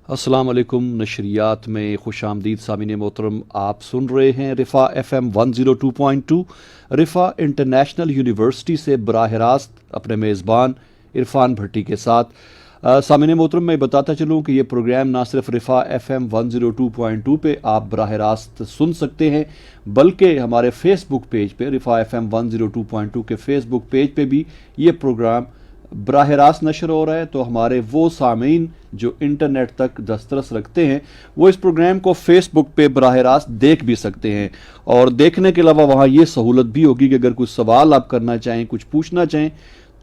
अस्सलाम वालेकुम। नशरियात में खुश आमदीद सामीन मोहतरम। आप सुन रहे हैं रिफ़ा FM 102.2 रिफ़ा इंटरनेशनल यूनिवर्सिटी से बराह रास्त अपने मेज़बान इरफान भट्टी के साथ। सामीन मोहतरम, मैं बताता चलूँ कि ये प्रोग्राम ना सिर्फ रिफ़ा FM 102.2 पे आप बराह रास्त सुन सकते हैं, बल्कि हमारे फेसबुक पेज पे रिफ़ा FM 102.2 के फेसबुक पेज पे भी ये प्रोग्राम बराह रास्त नशर हो रहा है। तो हमारे वो सामीन जो इंटरनेट तक दस्तरस रखते हैं वो इस प्रोग्राम को फेसबुक पे बराह रास्त देख भी सकते हैं, और देखने के अलावा वहाँ ये सहूलत भी होगी कि अगर कुछ सवाल आप करना चाहें, कुछ पूछना चाहें,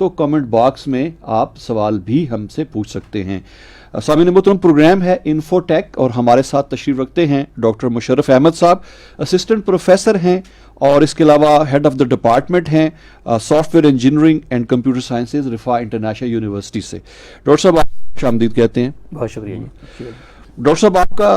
तो कमेंट बॉक्स में आप सवाल भी हमसे पूछ सकते हैं। सामीन मोहतरम, प्रोग्राम है इन्फोटेक और हमारे साथ तशरीफ रखते हैं डॉक्टर मुशर्रफ अहमद साहब। असिस्टेंट प्रोफेसर हैं और इसके अलावा हेड ऑफ द डिपार्टमेंट हैं software engineering and computer sciences Riphah International University से। डॉक्टर साहब, आप खुश आमदीद कहते हैं। बहुत शुक्रिया जी। डॉक्टर साहब, आपका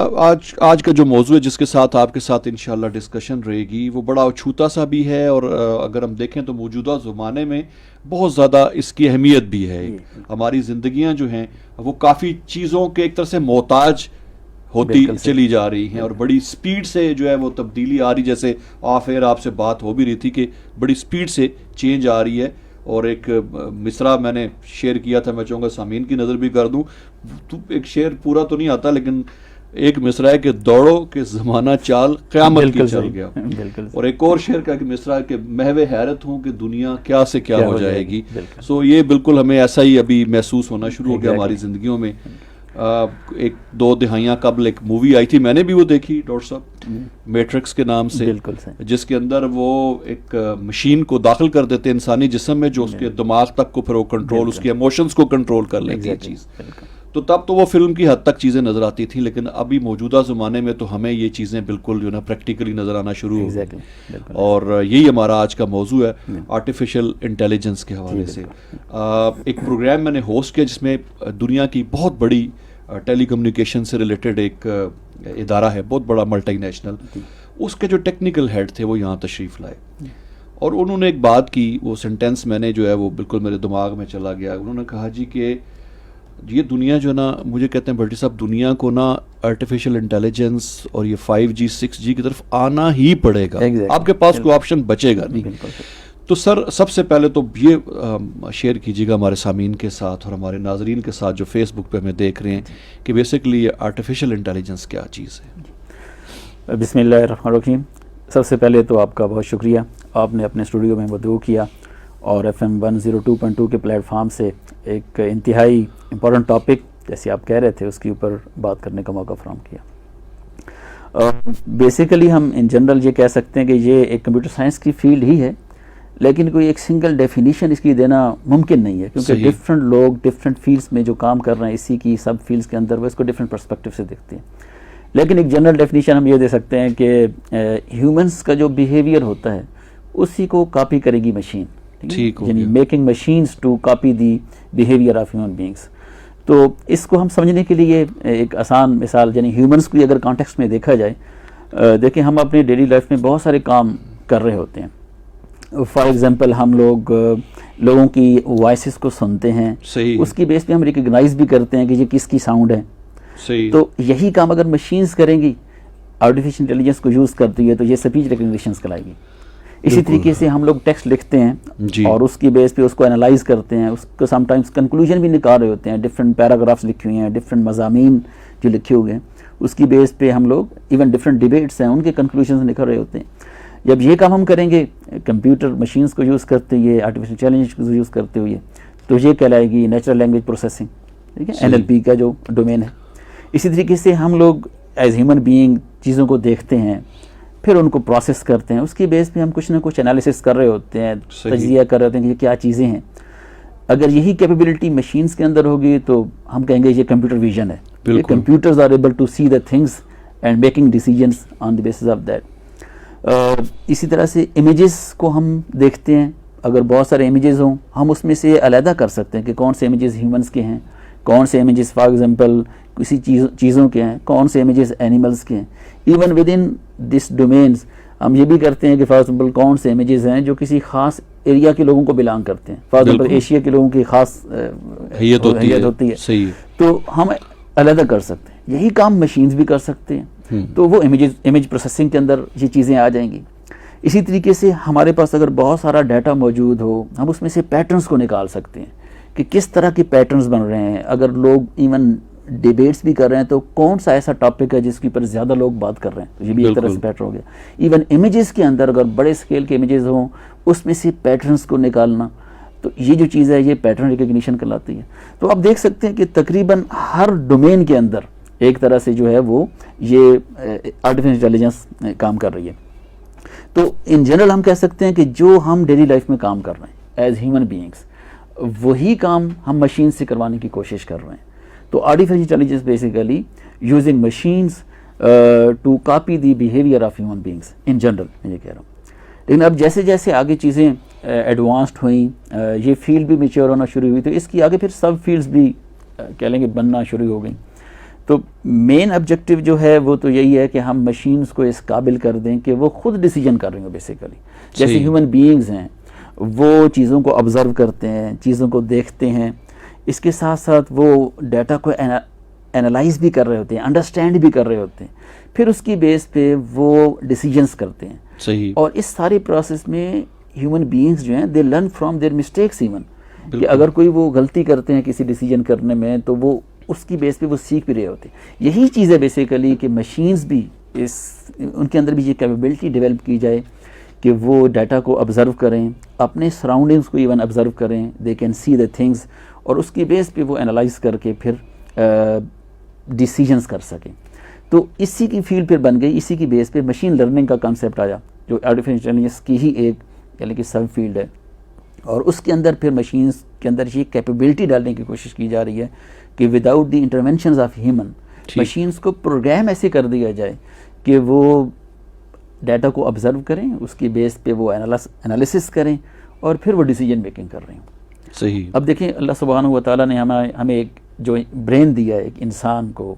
आज का जो मौजू है जिसके साथ आपके साथ इंशाल्लाह डिस्कशन रहेगी वो बड़ा अछूता सा भी है, और अगर हम देखें तो मौजूदा ज़माने में बहुत ज़्यादा इसकी अहमियत भी है। हमारी ज़िंदगियां जो हैं वो काफ़ी चीज़ों के एक तरह से मोहताज होती चली जा रही हैं, और बड़ी स्पीड से जो है वो तब्दीली आ रही, जैसे ऑफ एयर आपसे बात हो भी रही थी कि बड़ी स्पीड से चेंज आ रही है। और एक मिसरा मैंने शेयर किया था, मैं चाहूँगा सामीन की नज़र भी कर दूँ। तो एक शेर पूरा तो नहीं आता, लेकिन एक मिसरा है कि दौड़ो कि ज़माना चाल क़यामत की चल गया। और एक और शेर का कि मिसरा है कि महवे हैरत हूँ कि दुनिया क्या से क्या हो जाएगी। सो ये बिल्कुल हमें ऐसा ही अभी महसूस होना शुरू हो गया हमारी ज़िंदगियों में। एक 2 दिहाइयाँ कबल एक मूवी आई थी, मैंने भी वो देखी डॉक्टर साहब, मैट्रिक्स के नाम से, जिसके अंदर वो एक मशीन को दाखिल कर देते हैं इंसानी जिस्म में, जो उसके दिमाग तक को फिर वो कंट्रोल, उसके इमोशंस को कंट्रोल कर लेती है चीज़। तो तब तो वो फिल्म की हद तक चीज़ें नज़र आती थी, लेकिन अभी मौजूदा ज़माने में तो हमें ये चीज़ें बिल्कुल जो ना प्रैक्टिकली नज़र आना शुरू हो गई। और यही हमारा आज का मौजू है, आर्टिफिशियल इंटेलिजेंस के हवाले से। एक प्रोग्राम मैंने होस्ट किया जिसमें दुनिया की बहुत बड़ी टेलीकम्युनिकेशन से रिलेटेड एक इदारा है, बहुत बड़ा मल्टीनेशनल, उसके जो टेक्निकल हेड थे वो यहाँ तशरीफ़ लाए, और उन्होंने एक बात की, वो सेंटेंस मैंने जो है वो बिल्कुल मेरे दिमाग में चला गया। उन्होंने कहा जी कि ये दुनिया जो ना, मुझे कहते हैं भट्टी साहब, दुनिया को ना आर्टिफिशियल इंटेलिजेंस और ये 5G 6G की तरफ आना ही पड़ेगा। आपके पास कोई ऑप्शन बचेगा नहीं। तो सर, सबसे पहले तो ये शेयर कीजिएगा हमारे सामीन के साथ और हमारे नाजरीन के साथ जो फेसबुक पे हमें देख रहे हैं कि बेसिकली ये आर्टिफिशियल इंटेलिजेंस क्या चीज़ है। बिस्मिल्लाहिर्रहमानिर्रहीम। सबसे पहले तो आपका बहुत शुक्रिया, आपने अपने स्टूडियो में मदऊ किया और FM 102.2 के प्लेटफार्म से एक इंतहाई इम्पोर्टेंट टॉपिक, जैसे आप कह रहे थे, उसके ऊपर बात करने का मौका फराहम किया। बेसिकली हम इन जनरल ये कह सकते हैं कि ये एक कंप्यूटर साइंस की फील्ड ही है, लेकिन कोई एक सिंगल डेफिनेशन इसकी देना मुमकिन नहीं है, क्योंकि डिफरेंट लोग डिफरेंट फील्ड्स में जो काम कर रहे हैं इसी की सब फील्ड्स के अंदर, वो इसको डिफरेंट पर्सपेक्टिव से देखते हैं। लेकिन एक जनरल डेफिनेशन हम ये दे सकते हैं कि ह्यूमंस का जो बिहेवियर होता है उसी को कॉपी करेगी मशीन, यानी making machines to copy the behaviour of human beings. तो इसको हम समझने के लिए एक आसान मिसाल, यानी ह्यूमंस को अगर कॉन्टेक्स्ट में देखा जाए, देखिए हम अपनी डेली लाइफ में बहुत सारे काम कर रहे होते हैं। फॉर एग्जांपल, हम लोगों की वॉइसेस को सुनते हैं, उसकी बेस पे हम रिकग्नाइज भी करते हैं कि ये किसकी साउंड है। तो यही काम अगर मशीन्स करेंगी, आर्टिफिशियल इंटेलिजेंस को यूज़ करती है, तो ये स्पीच रिकग्निशन कहलाएगी। इसी तरीके से हम लोग टेक्स्ट लिखते हैं और उसकी बेस पे उसको एनालाइज करते हैं, उसको समटाइम्स कंक्लूजन भी निकाल रहे होते हैं, डिफरेंट पैराग्राफ्स लिखे हुए हैं, डिफरेंट मज़ामीन जो लिखे हुए हैं, उसकी बेस पे हम लोग इवन डिफरेंट डिबेट्स हैं उनके कंक्लूजन निकाल रहे होते हैं। जब ये काम हम करेंगे कंप्यूटर मशीन्स को यूज़ करते हुए, आर्टिफिशियल इंटेलिजेंस को यूज़ करते हुए, तो ये कहलाएगी नेचुरल लैंग्वेज प्रोसेसिंग, ठीक है, NLP का जो डोमेन है। इसी तरीके से हम लोग एज ह्यूमन बीइंग चीज़ों को देखते हैं, फिर उनको प्रोसेस करते हैं, उसकी बेस पे हम कुछ ना कुछ एनालिसिस कर रहे होते हैं, तजिया कर रहे होते हैं कि ये क्या चीज़ें हैं। अगर यही कैपेबिलिटी मशीन्स के अंदर होगी तो हम कहेंगे ये कंप्यूटर विजन है, computers are able to see the things and making decisions on the basis of that. इसी तरह से इमेजेस को हम देखते हैं, अगर बहुत सारे इमेजेस हों, हम उसमें से अलहदा कर सकते हैं कि कौन से इमेजेस ह्यूमंस के हैं, कौन से इमेजेस फॉर एग्जांपल किसी चीज़ों के हैं, कौन से इमेजेस एनिमल्स के हैं। Even with in this domains हम ये भी करते हैं कि फॉर एग्जांपल कौन से इमेजेस हैं जो किसी खास एरिया के लोगों को बिलोंग करते हैं, फॉर एग्जांपल एशिया के लोगों की खास हैयत होती है, तो हम अलहदा कर सकते हैं यही काम मशीन्स भी कर सकते हैं, तो वो इमेज प्रोसेसिंग के अंदर ये चीज़ें आ जाएंगी। इसी तरीके से हमारे पास अगर बहुत सारा डाटा मौजूद हो, हम उसमें से पैटर्न्स को निकाल सकते हैं कि किस तरह के पैटर्न्स बन रहे हैं। अगर लोग इवन डिबेट्स भी कर रहे हैं तो कौन सा ऐसा टॉपिक है जिसके ऊपर ज़्यादा लोग बात कर रहे हैं, तो ये भी एक तरह से पैटर्न हो गया। इवन इमेजेस के अंदर अगर बड़े स्केल के इमेजेस हों, उसमें से पैटर्न्स को निकालना, तो ये जो चीज़ है ये पैटर्न रिकग्निशन कहलाती है। तो आप देख सकते हैं कि तकरीबन हर डोमेन के अंदर एक तरह से जो है वो ये आर्टिफिशियल इंटेलिजेंस काम कर रही है। तो इन जनरल हम कह सकते हैं कि जो हम डेली लाइफ में काम कर रहे हैं एज ह्यूमन बीइंग्स, वही काम हम मशीन से करवाने की कोशिश कर रहे हैं। तो artificial intelligence basically using machines to copy the behaviour of human beings in general, मैं ये कह रहा हूँ। लेकिन अब जैसे जैसे आगे चीज़ें एडवांस्ड हुई, ये फील्ड भी मैच्योर होना शुरू हुई, तो इसकी आगे फिर सब फील्ड्स भी कह लेंगे बनना शुरू हो गई। तो मेन ऑब्जेक्टिव जो है वो तो यही है कि हम मशीन्स को इस काबिल कर दें कि वो खुद डिसीजन कर रही हो बेसिकली। जैसे ह्यूमन बीइंग्स हैं वो चीज़ों को ऑब्जर्व करते हैं, चीज़ों को देखते हैं, इसके साथ साथ वो डाटा को एनालाइज भी कर रहे होते हैं, अंडरस्टैंड भी कर रहे होते हैं, फिर उसकी बेस पे वो डिसीजंस करते हैं। सही। और इस सारे प्रोसेस में ह्यूमन बीइंग्स जो हैं they learn from their mistakes even, कि अगर कोई वो गलती करते हैं किसी डिसीजन करने में तो वो उसकी बेस पे वो सीख भी रहे होते हैं। यही चीज़ है बेसिकली कि मशीन्स भी उनके अंदर भी ये कैपेबिलिटी डेवलप की जाए कि वो डाटा को ऑब्जर्व करें, अपने सराउंडिंग्स को इवन ऑब्जर्व करें, they can see the things, और उसकी बेस पे वो एनालाइज करके फिर डिसीजंस कर सकें। तो इसी की फील्ड फिर बन गई, इसी की बेस पे मशीन लर्निंग का कॉन्सेप्ट आया, जो आर्टिफिशियल इंटेलिजेंस की ही एक यानी कि सब फील्ड है। और उसके अंदर फिर मशीन्स के अंदर ये कैपेबिलिटी डालने की कोशिश की जा रही है कि without the interventions of human, machines को प्रोग्राम ऐसे कर दिया जाए कि वो डाटा को ऑब्जर्व करें, उसकी बेस पे वो एनालिसिस करें और फिर वो डिसीजन मेकिंग कर रही हूँ। सही। अब देखें अल्लाह सुब्हानहू व तआला ने हमें एक जो ब्रेन दिया है एक इंसान को,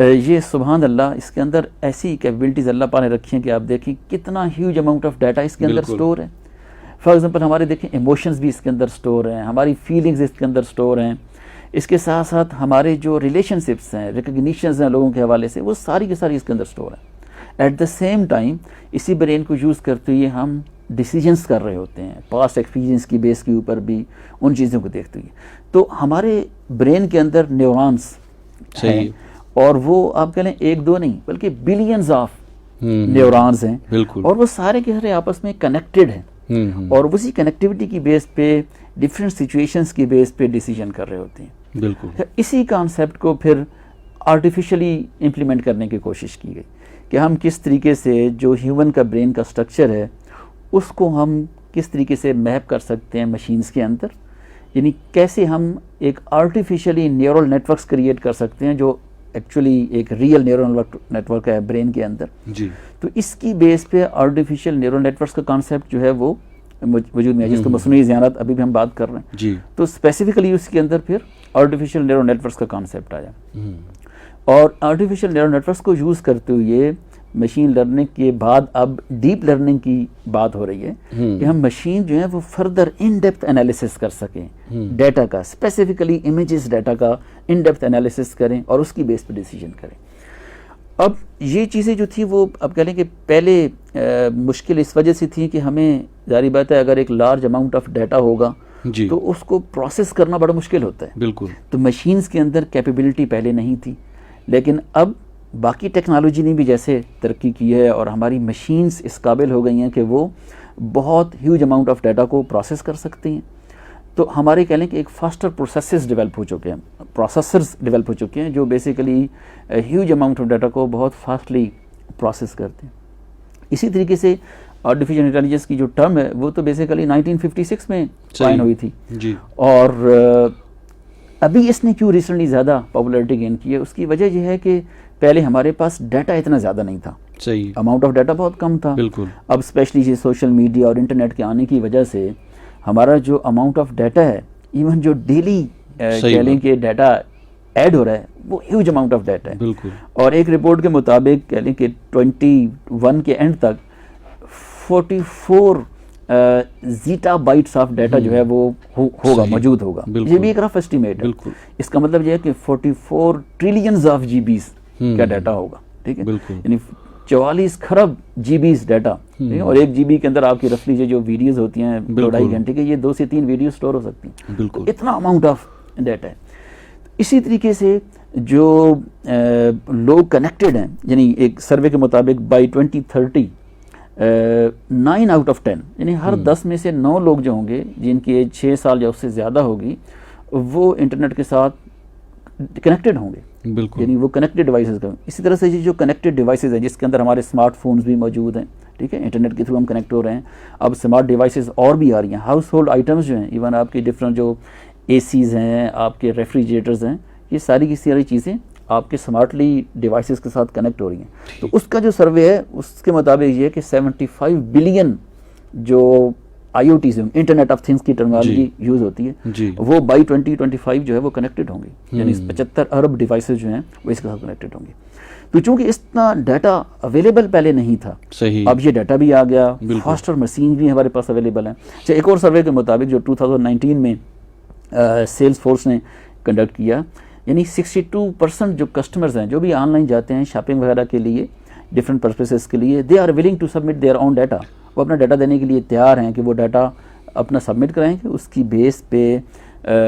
ये सुभान अल्लाह, इसके अंदर ऐसी कैपेबिलिटीज़ अल्लाह पाक ने रखी हैं कि आप देखें कितना ह्यूज अमाउंट ऑफ डाटा इसके अंदर स्टोर है। फॉर एग्जांपल हमारे देखें इमोशंस भी इसके अंदर स्टोर हैं, हमारी फीलिंग्स इसके अंदर स्टोर हैं, इसके साथ साथ हमारे जो रिलेशनशिप्स हैं, रिकग्निशंस हैं लोगों के हवाले से, वो सारी की सारी इसके अंदर स्टोर है। एट द सेम टाइम इसी ब्रेन को यूज़ करते हुए हम डिसीजंस कर रहे होते हैं, पास्ट एक्सपीरियंस की बेस के ऊपर भी उन चीज़ों को देखते हुए। तो हमारे ब्रेन के अंदर न्यूरॉन्स हैं, और वो आप कह लें एक दो नहीं बल्कि बिलियंस ऑफ न्यूरॉन्स हैं, बिल्कुल, और वो सारे के सारे आपस में कनेक्टेड हैं, और उसी कनेक्टिविटी की बेस पे डिफरेंट सिचुएशंस की बेस पे डिसीजन कर रहे होते हैं। बिल्कुल। इसी कॉन्सेप्ट को फिर आर्टिफिशियली इम्प्लीमेंट करने की कोशिश की गई कि हम किस तरीके से जो ह्यूमन का ब्रेन का स्ट्रक्चर है उसको हम किस तरीके से मैप कर सकते हैं मशीन्स के अंदर, यानी कैसे हम एक आर्टिफिशियली न्यूरल नेटवर्क्स क्रिएट कर सकते हैं जो एक्चुअली एक रियल न्यूरल नेटवर्क है ब्रेन के अंदर जी। तो इसकी बेस पे आर्टिफिशियल न्यूरल नेटवर्क्स का कॉन्सेप्ट जो है वो वजूद में है, जिसको मसनूई ज़ियानत अभी भी हम बात कर रहे हैं जी। तो स्पेसिफिकली उसके अंदर फिर आर्टिफिशियल न्यूरल नेटवर्क्स का कॉन्सेप्ट आया। और आर्टिफिशियल न्यूरल नेटवर्क्स को यूज़ करते हुए मशीन लर्निंग के बाद अब डीप लर्निंग की बात हो रही है कि हम मशीन जो है वो फर्दर इन डेप्थ एनालिसिस कर सकें डाटा का, स्पेसिफिकली इमेजेस डाटा का इन डेप्थ एनालिसिस करें और उसकी बेस पे डिसीजन करें। अब ये चीज़ें जो थी वो अब कह लें कि पहले मुश्किल इस वजह से थी कि हमें जारी बात है अगर एक लार्ज अमाउंट ऑफ डाटा होगा तो उसको प्रोसेस करना बड़ा मुश्किल होता है। बिल्कुल। तो मशीन्स के अंदर कैपेबिलिटी पहले नहीं थी, लेकिन अब बाकी टेक्नोलॉजी ने भी जैसे तरक्की की है और हमारी मशीन्स इस काबिल हो गई हैं कि वो बहुत ह्यूज अमाउंट ऑफ डाटा को प्रोसेस कर सकती हैं। तो हमारे कह लें कि एक फास्टर प्रोसेसेस डेवलप हो चुके हैं, प्रोसेसर्स डेवलप हो चुके हैं जो basically huge amount of data को बहुत फास्टली प्रोसेस करते हैं। इसी तरीके से आर्टिफिशियल इंटेलिजेंस की जो टर्म है वो तो बेसिकली 1956 में कॉइन हुई थी जी। और अभी इसने क्यों रिसेंटली ज़्यादा पॉपुलैरिटी गेन की है, उसकी वजह यह है कि पहले हमारे पास डाटा इतना ज़्यादा नहीं था, सही, अमाउंट ऑफ डाटा बहुत कम था। बिल्कुल। अब स्पेशली ये सोशल मीडिया और इंटरनेट के आने की वजह से हमारा जो अमाउंट ऑफ डाटा है, इवन जो डेली कह लें कि डाटा ऐड हो रहा है वो ह्यूज अमाउंट ऑफ डाटा है। बिल्कुल। और एक रिपोर्ट के मुताबिक कह लें कि 21 के एंड तक 44 जीटा बाइट्स ऑफ डाटा जो है वो होगा, सही, मौजूद होगा। बिल्कुल। ये भी एक रफ एस्टिमेट है। बिल्कुल। इसका मतलब ये है कि 44 ट्रिलियंस ऑफ जीबीज का डाटा होगा, ठीक है, बिल्कुल। यानी 44 खरब जीबीज डाटा, ठीक है, और एक जीबी के अंदर आपकी रफली जो वीडियोस होती हैं 2-2.5 घंटे के, ये 2 से 3 वीडियो स्टोर हो सकती हैं। बिल्कुल। तो इतना अमाउंट ऑफ डाटा है। इसी तरीके से जो लोग कनेक्टेड हैं, यानी एक सर्वे के मुताबिक बाई 2030 9 आउट ऑफ 10 यानी हर 10 में से 9 लोग जो होंगे जिनकी एज 6 साल या उससे ज़्यादा होगी, वो इंटरनेट के साथ कनेक्टेड होंगे, बिल्कुल। यानी वो कनेक्टेड डिवाइसेस का। इसी तरह से ये जो कनेक्टेड डिवाइसेस हैं जिसके अंदर हमारे स्मार्टफोन्स भी मौजूद हैं, ठीक है, इंटरनेट के थ्रू हम कनेक्ट हो रहे हैं। अब स्मार्ट डिवाइसेस और भी आ रही हैं, हाउस होल्ड आइटम्स जो हैं, इवन आपकी डिफरेंट जो एसीज़ हैं, आपके रेफ्रिजरेटर्स हैं, ये सारी की सारी चीज़ें आपके स्मार्टली डिवाइसेस के साथ कनेक्ट हो रही हैं। तो उसका जो सर्वे है उसके मुताबिक ये है कि 75 बिलियन जो IoT से इंटरनेट ऑफ थिंग्स की टर्मिनोलॉजी यूज़ होती है, जी। वो बाई 2025 जो है वो कनेक्टेड होंगे, यानी 75 अरब डिवाइसेस जो हैं वो इसके साथ कनेक्टेड होंगे। तो चूंकि इतना डाटा अवेलेबल पहले नहीं था, सही। अब ये डाटा भी आ गया, फास्टर मशीन भी हमारे पास अवेलेबल हैं। अच्छा, एक और सर्वे के मुताबिक जो 2019 में सेल्स फोर्स ने कंडक्ट किया, यानी 62% जो कस्टमर्स हैं जो भी ऑनलाइन जाते हैं शॉपिंग वगैरह के लिए, डिफरेंट पर्पसेस के लिए, they are willing to submit their own data. वो अपना डाटा देने के लिए तैयार हैं कि वो डाटा अपना सबमिट कराएंगे, उसकी बेस पे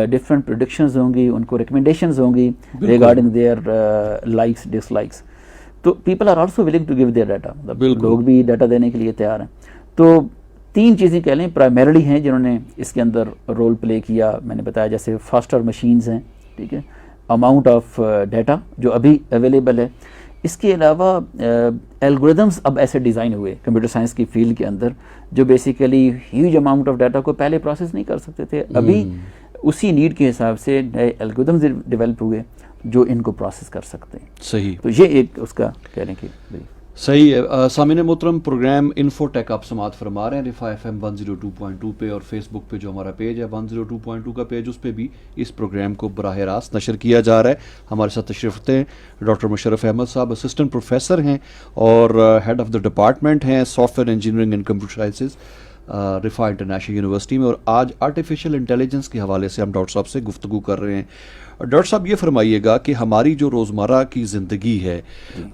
डिफरेंट प्रोडिक्शंस होंगी, उनको रिकमेंडेशंस होंगी रिगार्डिंग देयर लाइक्स डिसलाइक्स। तो people are also willing to give their data, मतलब लोग भी डाटा देने के लिए तैयार हैं। तो 3 चीज़ें कह लें प्राइमरीली हैं जिन्होंने इसके अंदर रोल प्ले किया। मैंने बताया जैसे फास्टर मशीन्स हैं, ठीक है, अमाउंट ऑफ डाटा जो अभी अवेलेबल है। इसके अलावा एल्गोरिदम्स अब ऐसे डिज़ाइन हुए कंप्यूटर साइंस की फील्ड के अंदर जो basically huge amount of data को पहले प्रोसेस नहीं कर सकते थे, अभी उसी नीड के हिसाब से नए एल्गोरिदम्स डेवलप हुए जो इनको प्रोसेस कर सकते हैं। सही। तो ये एक उसका कह रहे हैं कि सही है। सामिन मोहतरम, प्रोग्राम इन्फोटेक आप समात फरमा रहे हैं रिफा FM 102.2 पे, और फेसबुक पे जो हमारा पेज है 102.2 का पेज, उस पे भी इस प्रोग्राम को बराह रास्त नशर किया जा रहा है। हमारे साथ तशरीफ़ रखते हैं डॉक्टर मुशर्रफ अहमद साहब, असिस्टेंट प्रोफेसर हैं और हेड ऑफ़ द डिपार्टमेंट हैं software engineering and computer sciences रिफा international university में, और आज आर्टिफिशियल इंटेलिजेंस के हवाले से हम डॉक्टर साहब से गुफ्तगू कर रहे हैं। डॉक्टर साहब, ये फरमाइएगा कि हमारी जो रोज़मर्रा की ज़िंदगी है,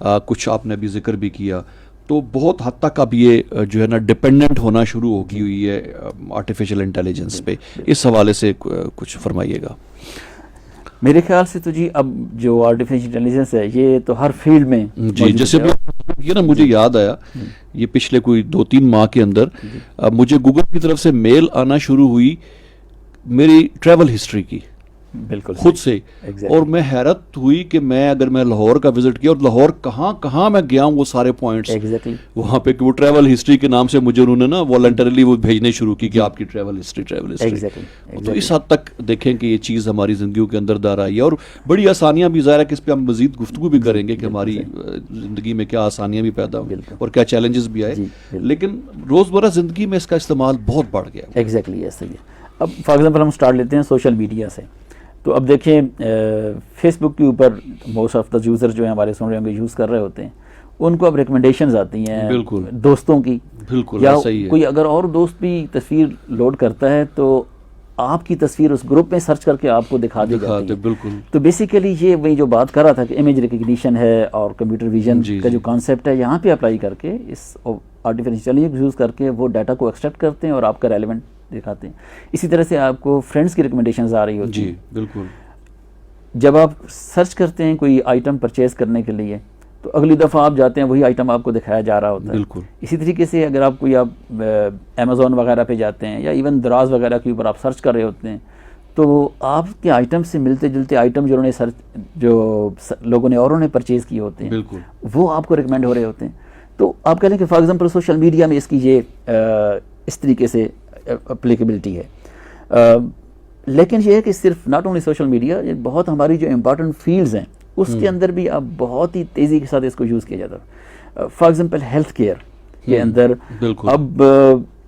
कुछ आपने अभी जिक्र भी किया, तो बहुत हद तक अब ये जो है ना डिपेंडेंट होना शुरू हो गई हुई है आर्टिफिशियल इंटेलिजेंस पे। इस हवाले से कुछ फरमाइएगा। मेरे ख्याल से तो जी अब जो आर्टिफिशियल इंटेलिजेंस है ये तो हर फील्ड में जी, जैसे ये ना मुझे याद आया, ये पिछले कोई 2-3 माह के अंदर मुझे गूगल की तरफ से मेल आना शुरू हुई मेरी ट्रैवल हिस्ट्री की, बिल्कुल खुद से। और मैं हैरत हुई कि अगर मैं लाहौर का विजिट किया और लाहौर कहाँ मैं गया हूँ, वो सारे पॉइंट्स वहाँ पे वो ट्रैवल हिस्ट्री के नाम से मुझे उन्होंने ना वॉलंटरली वो भेजने शुरू की कि आपकी ट्रैवल हिस्ट्री। तो इस हद तक देखें कि ये चीज़ हमारी ज़िंदगी के अंदर दार आई है, और बड़ी आसानियाँ भी, ज़ाहिर है कि इस पर हम मज़ीद गुफ्तगू भी करेंगे कि हमारी ज़िंदगी में क्या आसानियाँ भी पैदा हुई और क्या चैलेंजेस भी आए, लेकिन रोज़मर्रा ज़िंदगी में इसका इस्तेमाल बहुत बढ़ गया। एग्जैक्टली ऐसे ही। अब फॉर एग्जांपल हम स्टार्ट लेते हैं सोशल मीडिया से। तो अब देखिए फेसबुक के ऊपर मोस्ट ऑफ द यूज़र जो है हमारे सुन रहे होंगे यूज़ कर रहे होते हैं, उनको अब रिकमेंडेशंस आती हैं बिल्कुल दोस्तों की, बिल्कुल या सही है। कोई अगर और दोस्त भी तस्वीर लोड करता है तो आपकी तस्वीर उस ग्रुप में सर्च करके आपको दिखा दी जाती है। बिल्कुल। तो बेसिकली ये वही जो बात कर रहा था कि इमेज रिकग्निशन है और कंप्यूटर विजन का जो कॉन्सेप्ट है, यहाँ पे अप्लाई करके इस आर्टिफिशियल इंटेलिजेंस यूज़ करके वो डाटा को एक्सट्रैक्ट करते हैं और आपका रेलेवेंट दिखाते हैं। इसी तरह से आपको फ्रेंड्स की रिकमेंडेशंस आ रही होती हैं। जी बिल्कुल। जब आप सर्च करते हैं कोई आइटम परचेज करने के लिए, तो अगली दफ़ा आप जाते हैं वही आइटम आपको दिखाया जा रहा होता है। बिल्कुल। इसी तरीके से अगर आप अमेज़ॉन वगैरह पे जाते हैं या इवन दराज वगैरह के ऊपर आप सर्च कर रहे होते हैं, तो आपके आइटम से मिलते जुलते आइटम जो लोगों ने औरों ने परचेज़ किए होते हैं, बिल्कुल, वो आपको रिकमेंड हो रहे होते हैं। तो आप कह लें कि फॉर एग्जांपल सोशल मीडिया में इसकी ये इस तरीके से एप्लीकेबिलिटी है। लेकिन ये है कि सिर्फ नॉट ओनली सोशल मीडिया, ये बहुत हमारी जो इम्पॉर्टेंट फील्ड्स हैं उसके अंदर भी अब बहुत ही तेज़ी के साथ इसको यूज़ किया जाता है। फॉर एग्जांपल हेल्थ केयर के अंदर अब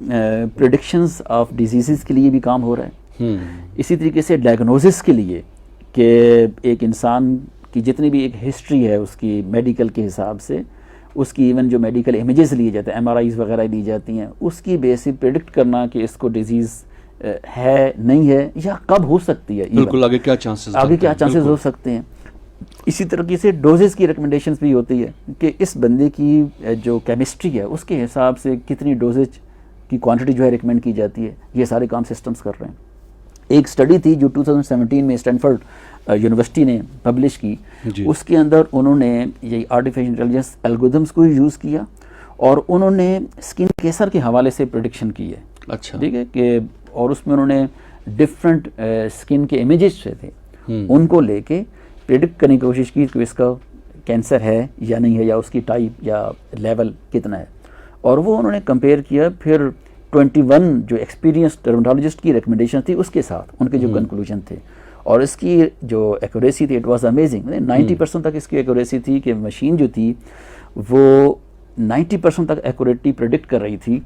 प्रेडिक्शंस ऑफ डिजीज़ के लिए भी काम हो रहा है। इसी तरीके से डायग्नोसिस के लिए कि एक इंसान की जितनी भी एक हिस्ट्री है उसकी मेडिकल के हिसाब से, उसकी इवन जो मेडिकल इमेजेस लिए जाते हैं, MRIs वगैरह ली जाती हैं, उसकी बेस पे प्रिडिक्ट करना कि इसको डिजीज़ है नहीं है या कब हो सकती है, बिल्कुल आगे क्या चांसेस हो सकते हैं। इसी तरीके से डोजेस की रिकमेंडेशंस भी होती है कि इस बंदे की जो केमिस्ट्री है उसके हिसाब से कितनी डोजेज की क्वांटिटी जो है रिकमेंड की जाती है। ये सारे काम सिस्टम्स कर रहे हैं। एक स्टडी थी जो 2017 में स्टैनफोर्ड यूनिवर्सिटी ने पब्लिश की, उसके अंदर उन्होंने ये आर्टिफिशियल इंटेलिजेंस एल्गोरिथम्स को यूज़ किया और उन्होंने स्किन कैंसर के हवाले से प्रेडिक्शन की है। अच्छा, ठीक है कि और उसमें उन्होंने डिफरेंट स्किन के इमेजेस थे उनको लेके प्रेडिक्ट करने की कोशिश की कि इसका कैंसर है या नहीं है, या उसकी टाइप या लेवल कितना है, और वो उन्होंने कंपेयर किया फिर 21 जो एक्सपीरियंस डर्मेटोलॉजिस्ट की रिकमेंडेशन थी उसके साथ उनके जो कंक्लूजन थे, और इसकी जो एक्यूरेसी थी इट वाज अमेजिंग। 90% तक इसकी एक्यूरेसी थी कि मशीन जो थी वो 90% तक एक्यूरेटली प्रेडिक्ट कर रही थी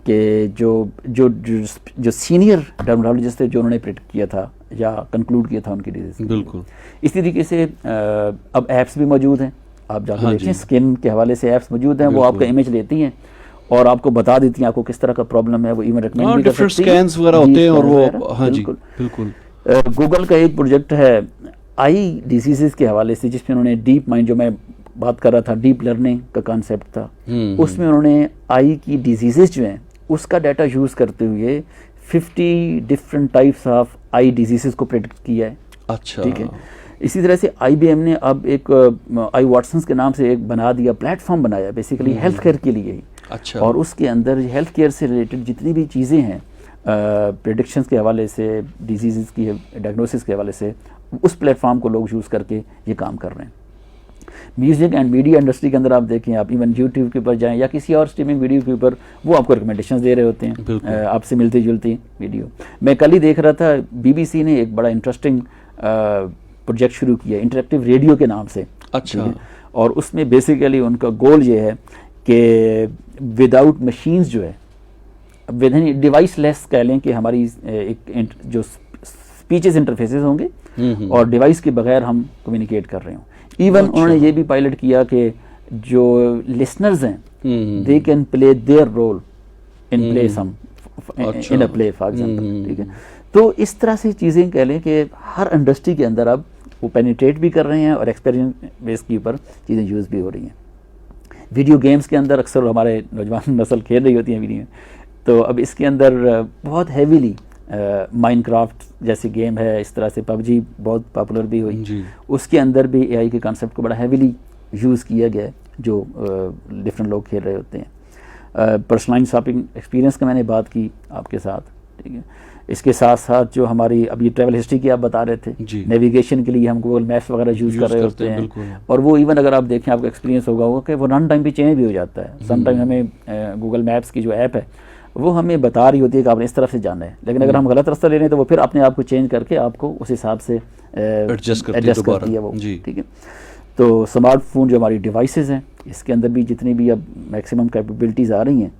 कि जो सीनियर डर्मेटोलॉजिस्ट थे जो उन्होंने प्रेडिक्ट किया था या कंक्लूड किया था उनकी डिजीज। बिल्कुल इस तरीके से अब ऐप्स भी मौजूद हैं, आप जाकर देखें स्किन के हवाले से ऐप्स मौजूद हैं, वो आपका इमेज लेती हैं और आपको बता देती हैं आपको किस तरह का प्रॉब्लम है, वो इवन रिकमेंड भी कर सकती हैं, स्कैन्स वगैरह होते हैं और वो हाँ जी बिल्कुल। गूगल का एक प्रोजेक्ट है आई डिजीजेस के हवाले से जिसमें उन्होंने डीप माइंड, जो मैं बात कर रहा था डीप लर्निंग का कॉन्सेप्ट था, उसमें उन्होंने आई की डिजीजेस जो हैं उसका डाटा यूज़ करते हुए 50 different types of I diseases को प्रेडिक्ट किया है। अच्छा, ठीक है। इसी तरह से IBM ने अब एक आई वाटसन्स के नाम से एक बना दिया, प्लेटफॉर्म बनाया बेसिकली हेल्थ केयर के लिए ही। अच्छा, और उसके अंदर हेल्थ केयर से रिलेटेड जितनी भी चीज़ें हैं प्रेडिक्शंस के हवाले से, डिजीज़ की डायग्नोसिस के हवाले से, उस प्लेटफॉर्म को लोग यूज़ करके ये काम कर रहे हैं। म्यूज़िक एंड मीडिया इंडस्ट्री के अंदर आप देखें, आप इवन यूट्यूब के ऊपर जाएं या किसी और स्ट्रीमिंग वीडियो के ऊपर, वो आपको रिकमेंडेशंस दे रहे होते हैं आपसे मिलती जुलती वीडियो। मैं कल ही देख रहा था BBC ने एक बड़ा इंटरेस्टिंग प्रोजेक्ट शुरू किया इंटरेक्टिव रेडियो के नाम से। अच्छा, और उसमें बेसिकली उनका गोल ये है कि विदाउट मशीन्स जो है, विद इन डिवाइस लेस कह लें कि हमारी एक जो स्पीचेस इंटरफेसेस होंगे और डिवाइस के बगैर हम कम्युनिकेट कर रहे हों। इवन उन्होंने ये भी पायलट किया कि जो लिसनर्स हैं they can play their role in play some in a play for example. ठीक है, तो इस तरह से चीज़ें कह लें कि हर इंडस्ट्री के अंदर अब वो पेनिट्रेट भी कर रहे हैं और एक्सपीरियंस बेस के ऊपर चीज़ें यूज़ भी हो रही हैं। वीडियो गेम्स के अंदर अक्सर हमारे नौजवान नस्ल खेल रही होती है वीडियो, तो अब इसके अंदर बहुत हैवीली माइनक्राफ्ट जैसी गेम है, इस तरह से PUBG बहुत पॉपुलर भी हुई, उसके अंदर भी AI के कॉन्सेप्ट को बड़ा हैवीली यूज़ किया गया है जो डिफरेंट लोग खेल रहे होते हैं। पर्सनलाइज शॉपिंग एक्सपीरियंस का मैंने बात की आपके साथ। ठीक है, इसके साथ साथ जो हमारी अभी ट्रैवल हिस्ट्री की आप बता रहे थे, नेविगेशन के लिए हम गूगल मैप्स वगैरह यूज़ कर रहे होते हैं, और वो इवन अगर आप देखें आपको एक्सपीरियंस होगा कि वो रन टाइम भी चेंज भी हो जाता है। सम टाइम हमें गूगल मैप्स की जो ऐप है वो हमें बता रही होती है कि आपने इस तरफ से जाना है, लेकिन अगर हम गलत रास्ता ले रहे हैं तो वो फिर अपने आप को चेंज करके आपको उस हिसाब से एडजस्ट करती है वो। ठीक है, तो स्मार्टफोन जो हमारी डिवाइसेस हैं इसके अंदर भी जितनी भी अब मैक्सिमम कैपेबिलिटीज़ आ रही हैं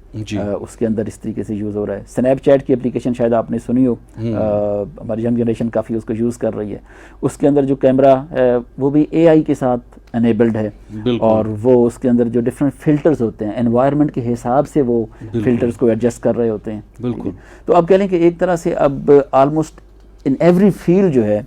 उसके अंदर इस तरीके से यूज़ हो रहा है। स्नैपचैट की एप्लीकेशन शायद आपने सुनी हो, हमारी यंग जनरेशन काफ़ी उसको यूज़ कर रही है। उसके अंदर जो कैमरा है वो भी AI के साथ एनेबल्ड है, और वो उसके अंदर जो डिफरेंट फ़िल्टर्स होते हैं एनवायरनमेंट के हिसाब से वो फ़िल्टर्स को एडजस्ट कर रहे होते हैं। बिल्कुल, तो आप कह लें कि एक तरह से अब ऑलमोस्ट इन एवरी फील्ड जो है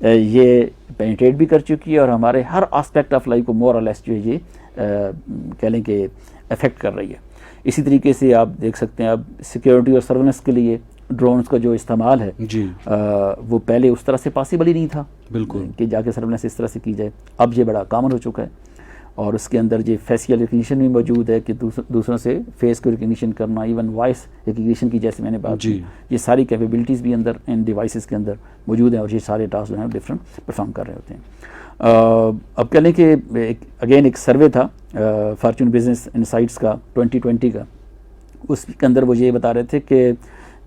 ये पेनिट्रेट भी कर चुकी है और हमारे हर एस्पेक्ट ऑफ लाइफ को मोर और लेस जो है ये कह लें कि अफेक्ट कर रही है। इसी तरीके से आप देख सकते हैं अब सिक्योरिटी और सर्वेलेंस के लिए ड्रोन्स का जो इस्तेमाल है वो पहले उस तरह से पॉसिबल ही नहीं था, बिल्कुल, कि जाके सर्वेलेंस इस तरह से की जाए। अब ये बड़ा कॉमन हो चुका है, और उसके अंदर ये फेशियल रिकग्निशन भी मौजूद है कि दूसरों से फेस को रिकग्निशन करना, इवन वॉइस रिकग्निशन की जैसे मैंने बात की, ये सारी कैपेबिलिटीज़ भी अंदर इन डिवाइसेस के अंदर मौजूद हैं, और ये सारे टास्क जो हैं डिफरेंट परफॉर्म कर रहे होते हैं। अब कह लें कि अगेन एक सर्वे था फॉर्च्यून बिजनेस इनसाइट्स का 2020 का, उसके अंदर वो ये बता रहे थे कि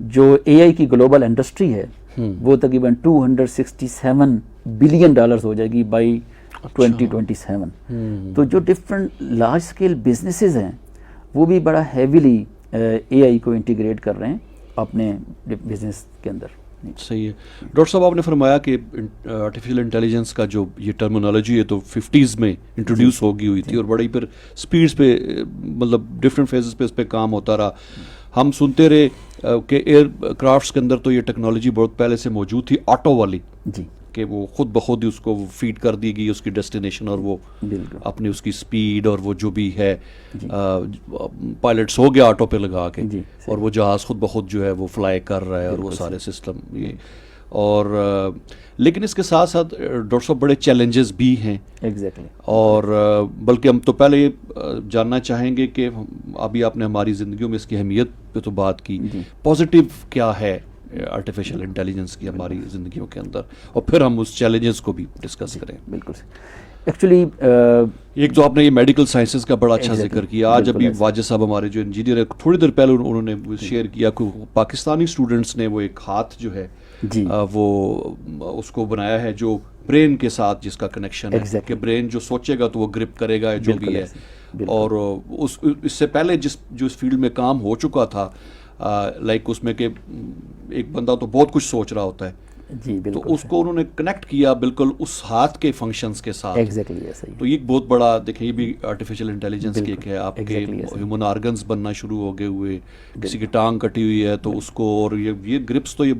जो AI की ग्लोबल इंडस्ट्री है वो तकरीबन $267 बिलियन हो जाएगी बाई 2027। तो जो डिफरेंट लार्ज स्केल बिजनेसेस हैं वो भी बड़ा हैवीली AI को इंटीग्रेट कर रहे हैं अपने बिजनेस के अंदर। सही है। डॉक्टर साहब, आपने फरमाया कि आर्टिफिशियल इंटेलिजेंस का जो ये टर्मिनोलॉजी है तो 50s में इंट्रोड्यूस होगी हुई थी और बड़ी फिर स्पीड्स पे मतलब डिफरेंट फेजेस पे इस पे काम होता रहा। हम सुनते रहे कि एयरक्राफ्ट्स के अंदर तो ये टेक्नोलॉजी बहुत पहले से मौजूद थी, ऑटो वाली, जी, कि वो खुद ब खुद ही उसको फीड कर दी गई उसकी डेस्टिनेशन और वो बिल्कुल अपनी उसकी स्पीड और वो जो भी है पायलट सो गया ऑटो पे लगा के जी, और वो जहाज़ खुद ब खुद जो है वो फ्लाई कर रहा है और वो सारे सिस्टम ये और लेकिन इसके साथ साथ डॉक्टर साहब बड़े चैलेंजेस भी हैं। एग्जैक्टली। और बल्कि हम तो पहले ये जानना चाहेंगे कि अभी आपने हमारी ज़िंदगियों में इसकी अहमियत पे तो बात की, पॉजिटिव क्या है आर्टिफिशियल इंटेलिजेंस की हमारी ज़िंदगियों के अंदर, और फिर हम उस चैलेंजेस को भी डिस्कस करें। बिल्कुल। एक्चुअली एक तो आपने ये मेडिकल साइंसेस का बड़ा अच्छा जिक्र किया। आज अभी वाजिद साहब हमारे जो इंजीनियर है, थोड़ी देर पहले उन्होंने शेयर किया कि पाकिस्तानी स्टूडेंट्स ने वो एक हाथ जो है वो उसको बनाया है जो ब्रेन के साथ जिसका कनेक्शन है कि ब्रेन जो सोचेगा तो वो ग्रिप करेगा जो भी है। और उस इससे पहले जो इस फील्ड में काम हो चुका था लाइक उसमें कि एक बंदा तो बहुत कुछ सोच रहा होता है जी, तो उसको उन्होंने कनेक्ट किया बिल्कुल उस हाथ के फंक्शंस के साथ। एग्जैक्टली ऐसा ही। तो ये बहुत बड़ा देखें, ये भी आर्टिफिशियल इंटेलिजेंस की एक है। आपके ह्यूमन ऑर्गन्स बनना शुरू हो गए हुए, किसी की टांग कटी हुई है तो उसको, और ये ग्रिप्स तो ये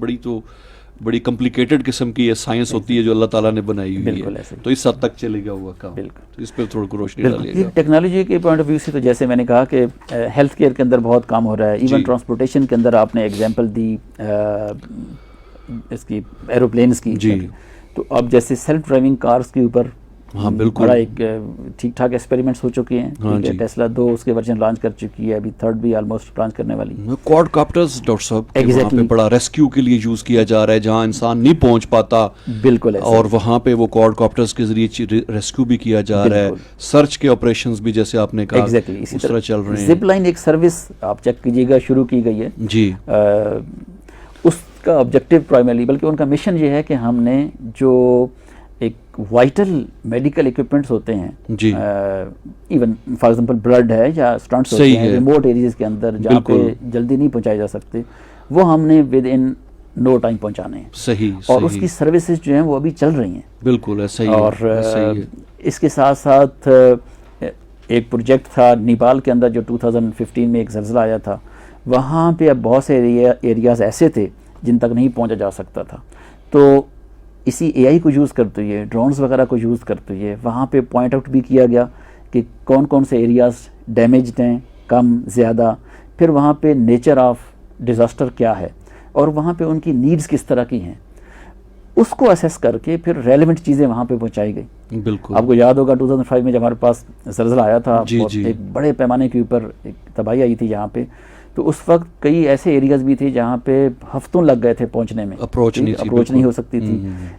बड़ी कॉम्प्लिकेटेड किस्म की ये साइंस होती है जो अल्लाह ताला ने बनाई हुई है। तो इस हद तक चलेगा हुआ काम। तो इस पर थोड़ा रोशनी डालिएगा। टेक्नोलॉजी के पॉइंट ऑफ व्यू से तो जैसे मैंने कहा कि हेल्थ केयर के अंदर बहुत काम हो रहा है। इवन ट्रांसपोर्टेशन के अंदर आपने एग्जांपल दी इसकी एरोप्लेन्स की। जी। तो अब जैसे सेल्फ ड्राइविंग कार्स के ऊपर हाँ बिल्कुल बड़ा एक ठीक ठाक एक्सपेरिमेंट्स हो चुके हैं। हाँ टेस्ला 2 उसके वर्जन लॉन्च कर चुकी है, अभी 3rd भी ऑलमोस्ट लॉन्च करने वाली है। क्वाडकॉप्टर्स डॉक्टर साहब वहाँ पे बड़ा रेस्क्यू के लिए यूज किया जा रहा है जहाँ इंसान नहीं पहुँच पाता। बिल्कुल। और वहाँ पे वो क्वाडकॉप्टर्स के जरिए रेस्क्यू भी किया जा रहा है। सर्च के ऑपरेशंस भी जैसे आपने कहा इसी तरह चल रहे हैं। जिप लाइन एक सर्विस आप चेक कीजिएगा शुरू की गई है जी। उसका ऑब्जेक्टिव प्राइमरी बल्कि उनका मिशन ये है कि हमने जो एक वाइटल मेडिकल इक्विपमेंट्स होते हैं जी, इवन फॉर एग्जांपल ब्लड है या स्टंट्स होते हैं रिमोट एरियाज के अंदर जहाँ पे जल्दी नहीं पहुंचाए जा सकते, वो हमने विद इन नो टाइम पहुंचाने हैं। सही। और उसकी सर्विसेज जो हैं वो अभी चल रही हैं। बिल्कुल ऐसा ही है। और इसके साथ साथ एक प्रोजेक्ट था नेपाल के अंदर जो 2015 में एक ज़लज़ला आया था, वहाँ पे अब बहुत से एरियाज ऐसे थे जिन तक नहीं पहुँचा जा सकता था। तो इसी एआई को यूज़ करते हुए, ड्रोन्स वगैरह को यूज़ करते हुए वहाँ पे पॉइंट आउट भी किया गया कि कौन कौन से एरियाज़ डैमेज्ड हैं, कम ज़्यादा, फिर वहाँ पे नेचर ऑफ डिज़ास्टर क्या है और वहाँ पे उनकी नीड्स किस तरह की हैं, उसको असेस करके फिर रेलेवेंट चीज़ें वहाँ पे पहुँचाई गई। बिल्कुल। आपको याद होगा 2005 में जब हमारे पास ज़लज़ला आया था, जी। एक बड़े पैमाने के ऊपर एक तबाही आई थी यहाँ पे, तो उस वक्त कई ऐसे एरियाज भी थे जहाँ पे हफ्तों लग गए थे पहुँचने में, अप्रोच नहीं हो सकती थी।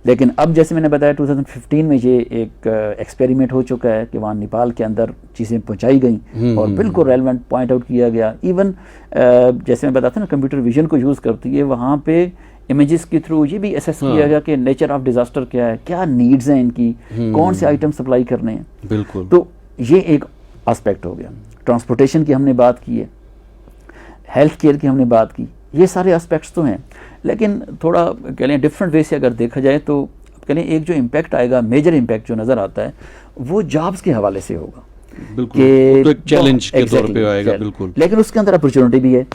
लेकिन अब जैसे मैंने बताया 2015 में ये एक एक्सपेरिमेंट हो चुका है कि वहाँ नेपाल के अंदर चीज़ें पहुँचाई गई और बिल्कुल रेलेवेंट पॉइंट आउट किया गया। इवन जैसे मैं बताता ना कंप्यूटर विजन को यूज़ करती है, वहाँ पे इमेजेस के थ्रू ये भी असेस किया गया कि नेचर ऑफ डिज़ास्टर क्या है, क्या नीड्स हैं इनकी, कौन से आइटम सप्लाई करने हैं। बिल्कुल। तो ये एक एस्पेक्ट हो गया। ट्रांसपोर्टेशन की हमने बात की है, हेल्थ केयर की हमने बात की, ये सारे एस्पेक्ट्स तो हैं। लेकिन थोड़ा कह लें डिफरेंट वे से अगर देखा जाए तो कह लें एक जो इम्पैक्ट आएगा, मेजर इम्पैक्ट जो नज़र आता है वो जॉब्स के हवाले से होगा। बिल्कुल। तो एक चैलेंज के तौर पे आएगा। बिल्कुल। लेकिन उसके अंदर अपॉर्चुनिटी भी है।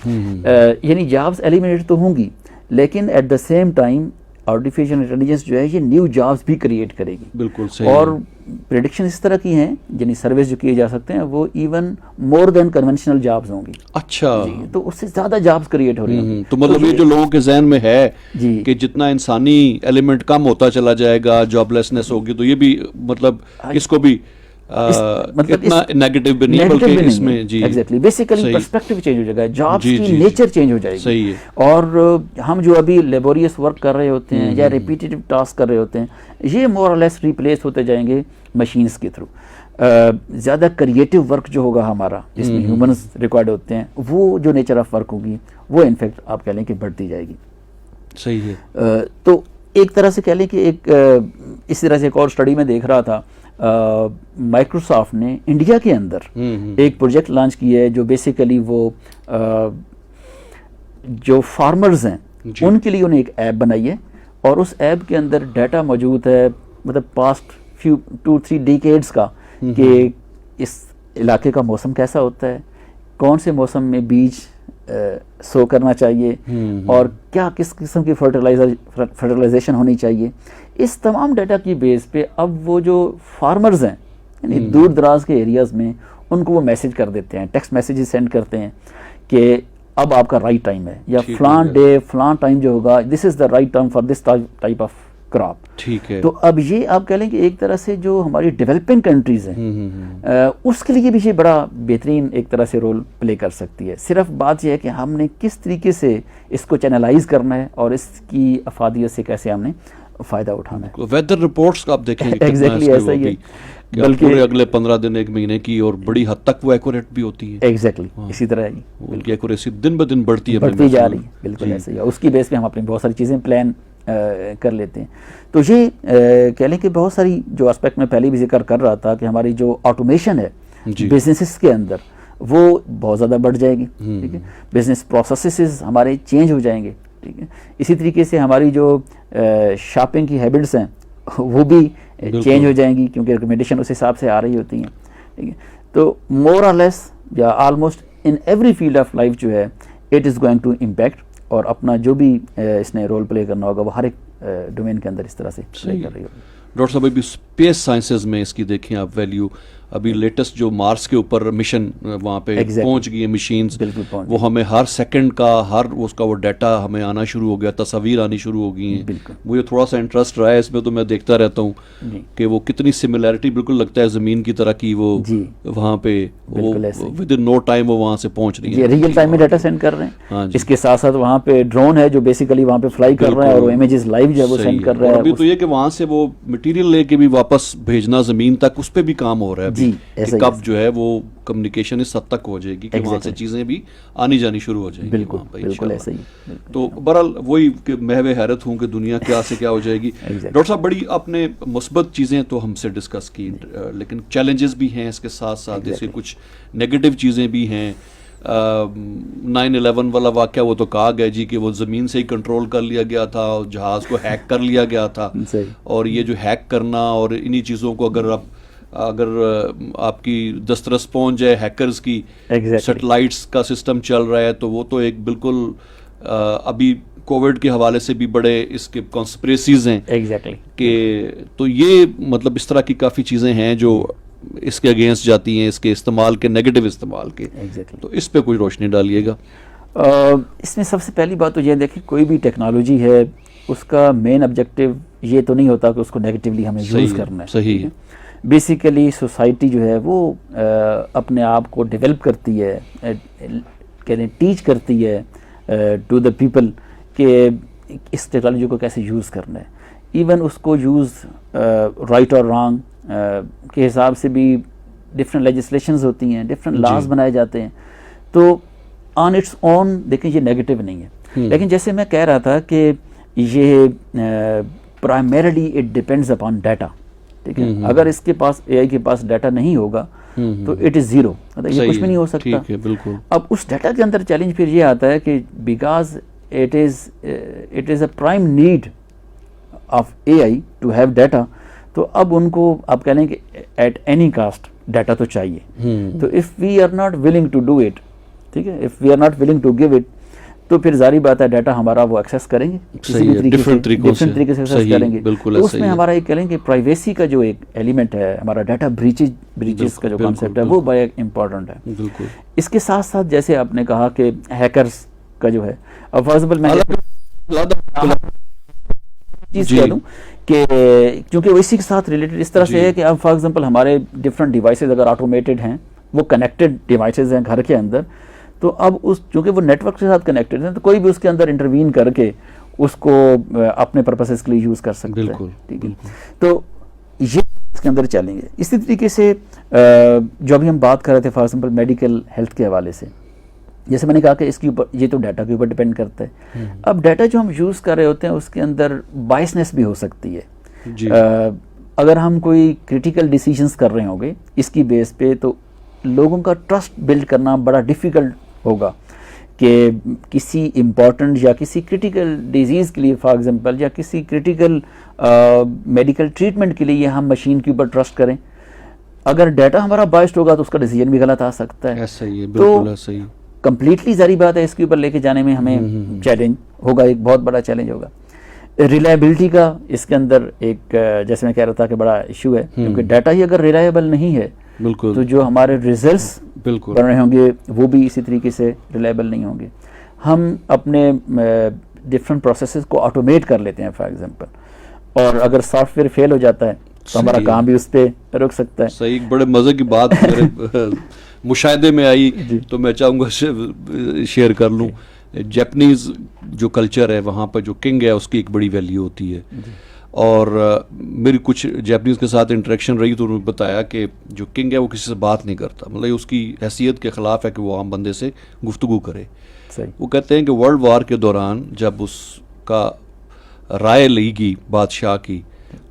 यानी जॉब्स एलिमिनेट तो होंगी, लेकिन at the same time artificial intelligence जो है ये न्यू जॉब्स भी क्रिएट करेगी। बिल्कुल सही। और प्रेडिक्शन इस तरह की हैं, यानी सर्विस जो किए जा सकते हैं वो even more than conventional jobs होंगी। अच्छा जी, तो उससे ज़्यादा जॉब्स क्रिएट हो रही हैं। तो मतलब ये जो लोगों के जहन में है कि जितना इंसानी एलिमेंट कम होता चला जाएगा, जॉबलेसनेस होगी, तो ये भी मतलब इसको भी मतलब इतना नेगेटिव भी नहीं, बल्कि इसमें जी एग्जैक्टली बेसिकली पर्सपेक्टिव चेंज हो जाएगा, जॉब्स की नेचर चेंज हो जाएगी। सही है। और हम जो अभी लेबोरियस वर्क कर रहे होते हैं या रिपीटेटिव टास्क कर रहे होते हैं, ये मोर और लेस रिप्लेस होते जाएंगे मशीन्स के थ्रू। ज़्यादा क्रिएटिव वर्क जो होगा हमारा, जिसमें ह्यूमंस रिक्वायर्ड होते हैं, वो जो नेचर ऑफ वर्क होगी वो इनफैक्ट आप कह लें कि बढ़ती जाएगी। सही है। तो एक तरह से कह लें कि एक इस तरह से एक और स्टडी में देख रहा था, माइक्रोसॉफ्ट ने इंडिया के अंदर एक प्रोजेक्ट लॉन्च किया है जो बेसिकली वो जो फार्मर्स हैं जी। उनके लिए उन्हें एक ऐप बनाई है और उस ऐप के अंदर डाटा मौजूद है, मतलब पास्ट फ्यू 2-3 डिकेड्स का, कि इस इलाके का मौसम कैसा होता है, कौन से मौसम में बीज सो करना चाहिए और क्या किस किस्म की फर्टिलाइजेशन होनी चाहिए। इस तमाम डाटा की बेस पे अब वो जो फार्मर्स हैं यानी दूर दराज के एरियाज़ में, उनको वो मैसेज कर देते हैं, टेक्स्ट मैसेजेस सेंड करते हैं कि अब आपका राइट टाइम है, या फलां डे फलां टाइम जो होगा, this is the right time for this type of crop. ठीक है। तो अब ये आप कह लें कि एक तरह से जो हमारी डेवलपिंग कंट्रीज हैं उसके लिए भी ये बड़ा बेहतरीन एक तरह से रोल प्ले कर सकती है। सिर्फ बात यह है कि हमने किस तरीके से इसको चैनलाइज करना है और इसकी अफादियत से कैसे हमने फ़ायदा उठाना है। वेदर रिपोर्ट्स का आप देखेंगे एग्जैक्टली ऐसा ही है, बल्कि पूरे अगले 15 दिन 1 महीने की, और बड़ी हद तक वो एक्यूरेट भी होती है। एग्जैक्टली इसी तरह ही उनकी एक्यूरेसी दिन ब दिन बढ़ती जा रही है। बिल्कुल ऐसा ही है। उसकी बेस पे हम अपनी बहुत सारी चीज़ें प्लान कर लेते हैं। तो ये कह लें कि बहुत सारी जो एस्पेक्ट में पहले भी जिक्र कर रहा था कि हमारी जो ऑटोमेशन है बिजनेसेस के अंदर, वो बहुत ज़्यादा बढ़ जाएगी। ठीक है, बिजनेस प्रोसेसेस हमारे चेंज हो जाएंगे। ठीक है, इसी तरीके से हमारी जो शॉपिंग की हैबिट्स हैं वो भी चेंज हो जाएंगी, क्योंकि रिकमेंडेशन उस हिसाब से आ रही होती हैं। ठीक है, तो मोर और लेस या almost in every field of life जो है it is going to impact, और अपना जो भी इसने रोल प्ले करना होगा वो हर एक डोमेन के अंदर इस तरह से प्ले कर रही होगी। डॉक्टर साहब, अभी स्पेस साइंसेज में इसकी देखें आप वैल्यू, अभी लेटेस्ट जो मार्स के ऊपर मिशन वहाँ पे पहुँच गई है मशीन्स, वो हमें हर सेकंड का हर उसका वो डाटा हमें आना शुरू हो गया, तस्वीर आनी शुरू हो गई हैं। मुझे थोड़ा सा इंटरेस्ट रहा है इसमें, तो मैं देखता रहता हूँ कि वो कितनी सिमिलैरिटी बिल्कुल लगता है ज़मीन की तरह की, वो वहाँ पे विद इन नो टाइम वो वहाँ से पहुँच रही है, रियल टाइम में डाटा सेंड कर रहे हैं। इसके साथ साथ वहाँ पे ड्रोन है जो बेसिकली वहाँ पे फ्लाई कर रहा है और वो इमेजेस लाइव जो है वो सेंड कर रहा है। अभी तो ये कि वहाँ से वो मटेरियल लेके भी वापस भेजना ज़मीन तक, उस पर भी काम हो रहा है अभी, कब जो है वो कम्युनिकेशन इस हद तक हो जाएगी कि वहाँ से चीज़ें भी आनी जानी शुरू हो जाएंगी। बिल्कुल ऐसा ही। तो बहरहाल वही कि महवे हैरत हूँ कि दुनिया क्या से क्या हो जाएगी। डॉक्टर साहब, बड़ी आपने मुस्बत चीज़ें तो हमसे डिस्कस की, लेकिन चैलेंजेस भी हैं इसके साथ साथ, जैसे कुछ नेगेटिव चीज़ें भी हैं। 9/11 वाला वाक़या वो तो कहा गया जी कि वो ज़मीन से ही कंट्रोल कर लिया गया था, जहाज़ को हैक कर लिया गया था, और ये जो हैक करना और इन्हीं चीज़ों को अगर आपकी दस्तरस पहुंच जाए हैकर्स की, सैटेलाइट्स का सिस्टम चल रहा है, तो वो तो एक बिल्कुल अभी कोविड के हवाले से भी बड़े इसके कॉन्स्पिरेसीज हैं कि, तो ये मतलब इस तरह की काफ़ी चीज़ें हैं जो इसके अगेंस्ट जाती हैं, इसके इस्तेमाल के, नेगेटिव इस्तेमाल के। तो इस पे कोई रोशनी डालिएगा। इसमें सबसे पहली बात तो ये देखें, कोई भी टेक्नोलॉजी है उसका मेन ऑब्जेक्टिव ये तो नहीं होता कि उसको नेगेटिवली हमें यूज़ करना है। सही है। बेसिकली सोसाइटी जो है वो अपने आप को डेवलप करती है, कहते हैं टीच करती है टू द पीपल कि इस टेक्नोलॉजी को कैसे यूज़ करना है। इवन उसको यूज़ राइट और रॉन्ग के हिसाब से भी डिफरेंट लेजिस्लेशंस होती हैं, डिफरेंट लॉज बनाए जाते हैं। तो ऑन इट्स ओन देखें ये नेगेटिव नहीं है, लेकिन जैसे मैं कह रहा था कि ये primarily it depends upon data. ठीक है, अगर इसके पास एआई के पास डाटा नहीं होगा तो इट इज़ ज़ीरो, मतलब ये कुछ भी नहीं हो सकता। ठीक है, बिल्कुल। अब उस डाटा के अंदर चैलेंज फिर ये आता है कि because it is a prime need of AI to have data, तो अब उनको आप कह लें कि एट एनी कास्ट डाटा तो चाहिए। तो if we are not willing to do it, ठीक है, if we are not willing to give it, तो फिर जारी बात है डाटा हमारा वो एक्सेस करेंगे, किसी भी डिफरेंट तरीके से एक्सेस करेंगे। तो उसमें हमारा एक कह लेंगे प्राइवेसी का जो एक एलिमेंट है, हमारा डाटा ब्रीचेस का जो कॉन्सेप्ट है वो बड़ा इम्पोर्टेंट है। इसके साथ साथ जैसे आपने कहा कि हैकर्स का जो है, अब फॉर एग्जांपल मैं चीज़ कह दूँ कि क्योंकि वो इसी के साथ रिलेटेड इस तरह से है कि अब फॉर एग्जांपल हमारे डिफरेंट डिवाइसेज अगर ऑटोमेटेड हैं, वो कनेक्टेड डिवाइसेज हैं घर के अंदर, तो अब उस चूँकि वो नेटवर्क के साथ कनेक्टेड हैं, तो कोई भी उसके अंदर इंटरवीन करके उसको अपने पर्पसेस के लिए यूज़ कर सकते हैं। ठीक है, तो ये इसके अंदर चलेंगे। इसी तरीके से जो अभी हम बात कर रहे थे फॉर एग्जांपल मेडिकल हेल्थ के हवाले से, जैसे मैंने कहा कि इसके ऊपर ये तो डाटा के ऊपर डिपेंड करता है। अब डाटा जो हम यूज़ कर रहे होते हैं उसके अंदर बायसनेस भी हो सकती है। अगर हम कोई क्रिटिकल डिसीजंस कर रहे होंगे इसकी बेस पे, तो लोगों का ट्रस्ट बिल्ड करना बड़ा डिफ़िकल्ट होगा कि किसी इम्पॉर्टेंट या किसी क्रिटिकल डिजीज़ के लिए फॉर एग्जांपल, या किसी क्रिटिकल मेडिकल ट्रीटमेंट के लिए हम मशीन के ऊपर ट्रस्ट करें, अगर डाटा हमारा बायस्ड होगा तो उसका डिसीजन भी गलत आ सकता है। ऐसा ही है, बिल्कुल ऐसा ही। कंप्लीटली जारी बात है, इसके ऊपर लेके जाने में हमें चैलेंज होगा, एक बहुत बड़ा चैलेंज होगा। रिलायबिलिटी का इसके अंदर एक जैसे मैं कह रहा था कि बड़ा इशू है, क्योंकि डाटा ही अगर रिलायबल नहीं है बिल्कुल, तो जो हमारे रिजल्ट्स बिल्कुल बन रहे होंगे वो भी इसी तरीके से रिलायबल नहीं होंगे। हम अपने डिफरेंट प्रोसेसेस को ऑटोमेट कर लेते हैं फॉर एग्जांपल, और अगर सॉफ्टवेयर फेल हो जाता है तो हमारा काम भी उस पर रुक सकता है। सही, बड़े मजे की बात मेरे मुशाहिदे में आई तो मैं चाहूँगा शेयर कर लूँ। जापानीज जो कल्चर है वहाँ पर जो किंग है उसकी एक बड़ी वैल्यू होती है, और मेरी कुछ जापानीज के साथ इंटरेक्शन रही तो उन्होंने बताया कि जो किंग है वो किसी से बात नहीं करता, मतलब उसकी हैसियत के ख़िलाफ़ है कि वो आम बंदे से गुफ्तगू करे। सही। वो कहते हैं कि वर्ल्ड वार के दौरान जब उसका राय ली गई बादशाह की,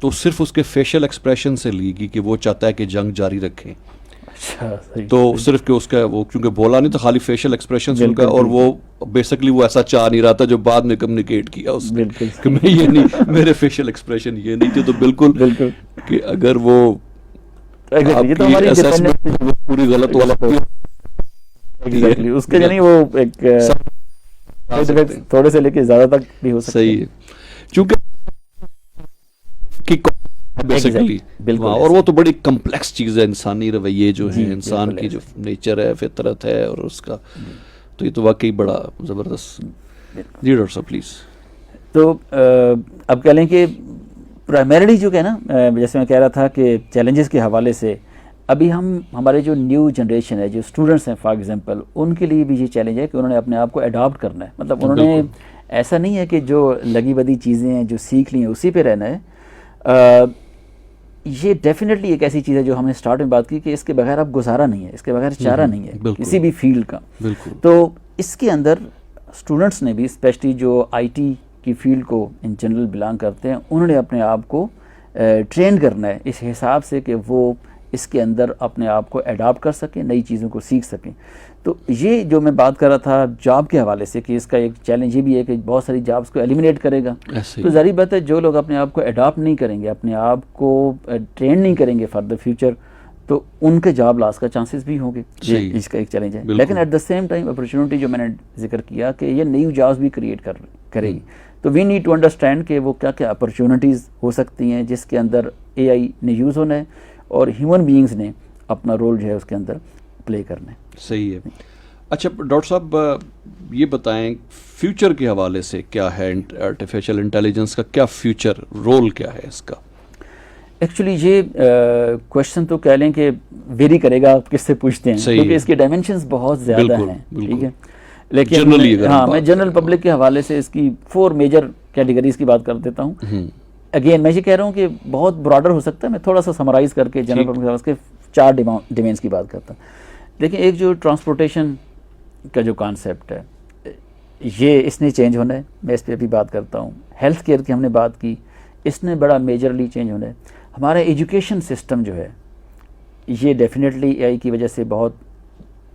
तो सिर्फ उसके फेशियल एक्सप्रेशन से ली गई कि वो चाहता है कि जंग जारी रखें। अच्छा, सही, तो सही। सिर्फ कि उसका वो क्योंकि बोला नहीं तो खाली फेशियल एक्सप्रेशन से उनका, और वो बेसिकली वो ऐसा चाह नहीं रहा था जो बाद में कम्युनिकेट किया उसने कि मैं ये नहीं, मेरे फेशियल एक्सप्रेशन ये नहीं थे। तो बिल्कुल कि अगर वो ये तो हमारी assessment पूरी गलत हो सकती है, एग्जैक्टली उसके यानी वो एक थोड़े से लेके ज्यादा तक भी हो सकता है। सही है, क्योंकि बेसिकली बिल्कुल, और वो तो बड़ी कम्प्लेक्स चीज़ है, इंसानी रवैये जो है, इंसान की जो ऐसे। नेचर है, फितरत है, और उसका तो ये तो वाकई बड़ा ज़बरदस्त। जी डॉक्टर साहब प्लीज़। तो अब कह लें कि प्राइमरीली जो है ना, जैसे मैं कह रहा था कि चैलेंजेस के हवाले से अभी हमारे जो न्यू जनरेशन है, जो स्टूडेंट्स हैं फॉर एग्जांपल, उनके लिए भी ये चैलेंज है कि उन्होंने अपने आप को अडॉप्ट करना है। मतलब उन्होंने ऐसा नहीं है कि जो लगी बदी चीज़ें हैं जो सीख ली हैं उसी पे रहना है। ये डेफिनेटली एक ऐसी चीज़ है जो हमने स्टार्ट में बात की कि इसके बगैर अब गुजारा नहीं है, इसके बगैर चारा नहीं है किसी भी फील्ड का। तो इसके अंदर स्टूडेंट्स ने भी, स्पेशली जो आईटी की फील्ड को इन जनरल बिलोंग करते हैं, उन्होंने अपने आप को ट्रेन करना है इस हिसाब से कि वो इसके अंदर अपने आप को अडॉप्ट कर सकें, नई चीज़ों को सीख सकें। तो ये जो मैं बात कर रहा था जॉब के हवाले से कि इसका एक चैलेंज ये भी है कि बहुत सारी जॉब्स को एलिमिनेट करेगा। तो ज़ाहिर बात है जो लोग अपने आप को अडॉप्ट नहीं करेंगे, अपने आप को ट्रेन नहीं करेंगे फॉर द फ्यूचर, तो उनके जॉब लॉस का चांसेस भी होंगे। ये इसका एक चैलेंज है। लेकिन at the same time opportunity जो मैंने जिक्र किया कि ये नई जॉब्स भी क्रिएट करेगी। तो वी नीड टू अंडरस्टैंड कि वो क्या क्या अपॉर्चुनिटीज़ हो सकती हैं जिसके अंदर एआई ने यूज़ होना है और ह्यूमन बीइंग्स ने अपना रोल जो है उसके अंदर प्ले करना है। सही है। अच्छा डॉक्टर साहब ये बताएं फ्यूचर के हवाले से क्या है आर्टिफिशियल इंटेलिजेंस का, क्या फ्यूचर रोल क्या है इसका? एक्चुअली ये क्वेश्चन तो कह लें कि वेरी करेगा आप किससे पूछते हैं, क्योंकि इसके डायमेंशंस बहुत ज़्यादा हैं, ठीक है। लेकिन हाँ, मैं जनरल पब्लिक के हवाले से इसकी 4 मेजर कैटेगरीज की बात कर देता हूँ। अगेन मैं ये कह रहा हूँ कि बहुत ब्रॉडर हो सकता है, मैं थोड़ा सा समराइज़ करके जनरल पब्लिक के 4 डिमेंस की बात करता हूँ। देखिए, एक जो ट्रांसपोर्टेशन का जो कॉन्सेप्ट है ये इसने चेंज होना है, मैं इस पर भी बात करता हूँ। हेल्थ केयर की हमने बात की, इसने बड़ा मेजरली चेंज होना है। हमारा एजुकेशन सिस्टम जो है ये डेफिनेटली एआई की वजह से बहुत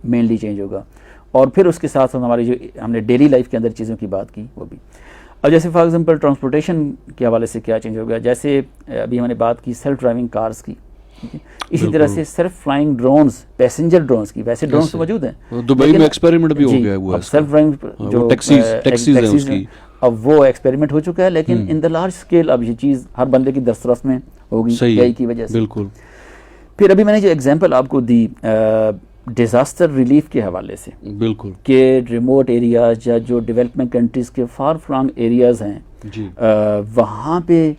मेनली चेंज होगा। और फिर उसके साथ साथ हमारी जो हमने डेली लाइफ के अंदर चीज़ों की बात की वो भी। अब जैसे फॉर एग्जांपल ट्रांसपोर्टेशन के हवाले से क्या चेंज होगा, जैसे अभी हमने बात की सेल्फ ड्राइविंग कार्स की, इसी तरह से self flying drones, passenger drones की, वैसे ड्रोन्स तो मौजूद हैं, दुबई में एक्सपेरिमेंट भी हो गया हुआ है। सेल्फ ड्राइविंग जो टैक्सीज हैं उसकी, अब वो एक्सपेरिमेंट हो चुका है, लेकिन इन द लार्ज स्केल अब ये चीज़ हर बंदे की दस्तरस में होगी एआई की वजह से। बिल्कुल। फिर अभी मैंने जो एग्जांपल आपको दी डिज़ास्टर रिलीफ के हवाले से, बिल्कुल, कि रिमोट एरियाज या जो डेवलपमेंट कंट्रीज़ के फार फ्लॉन्ग एरियाज़ हैं वहाँ पे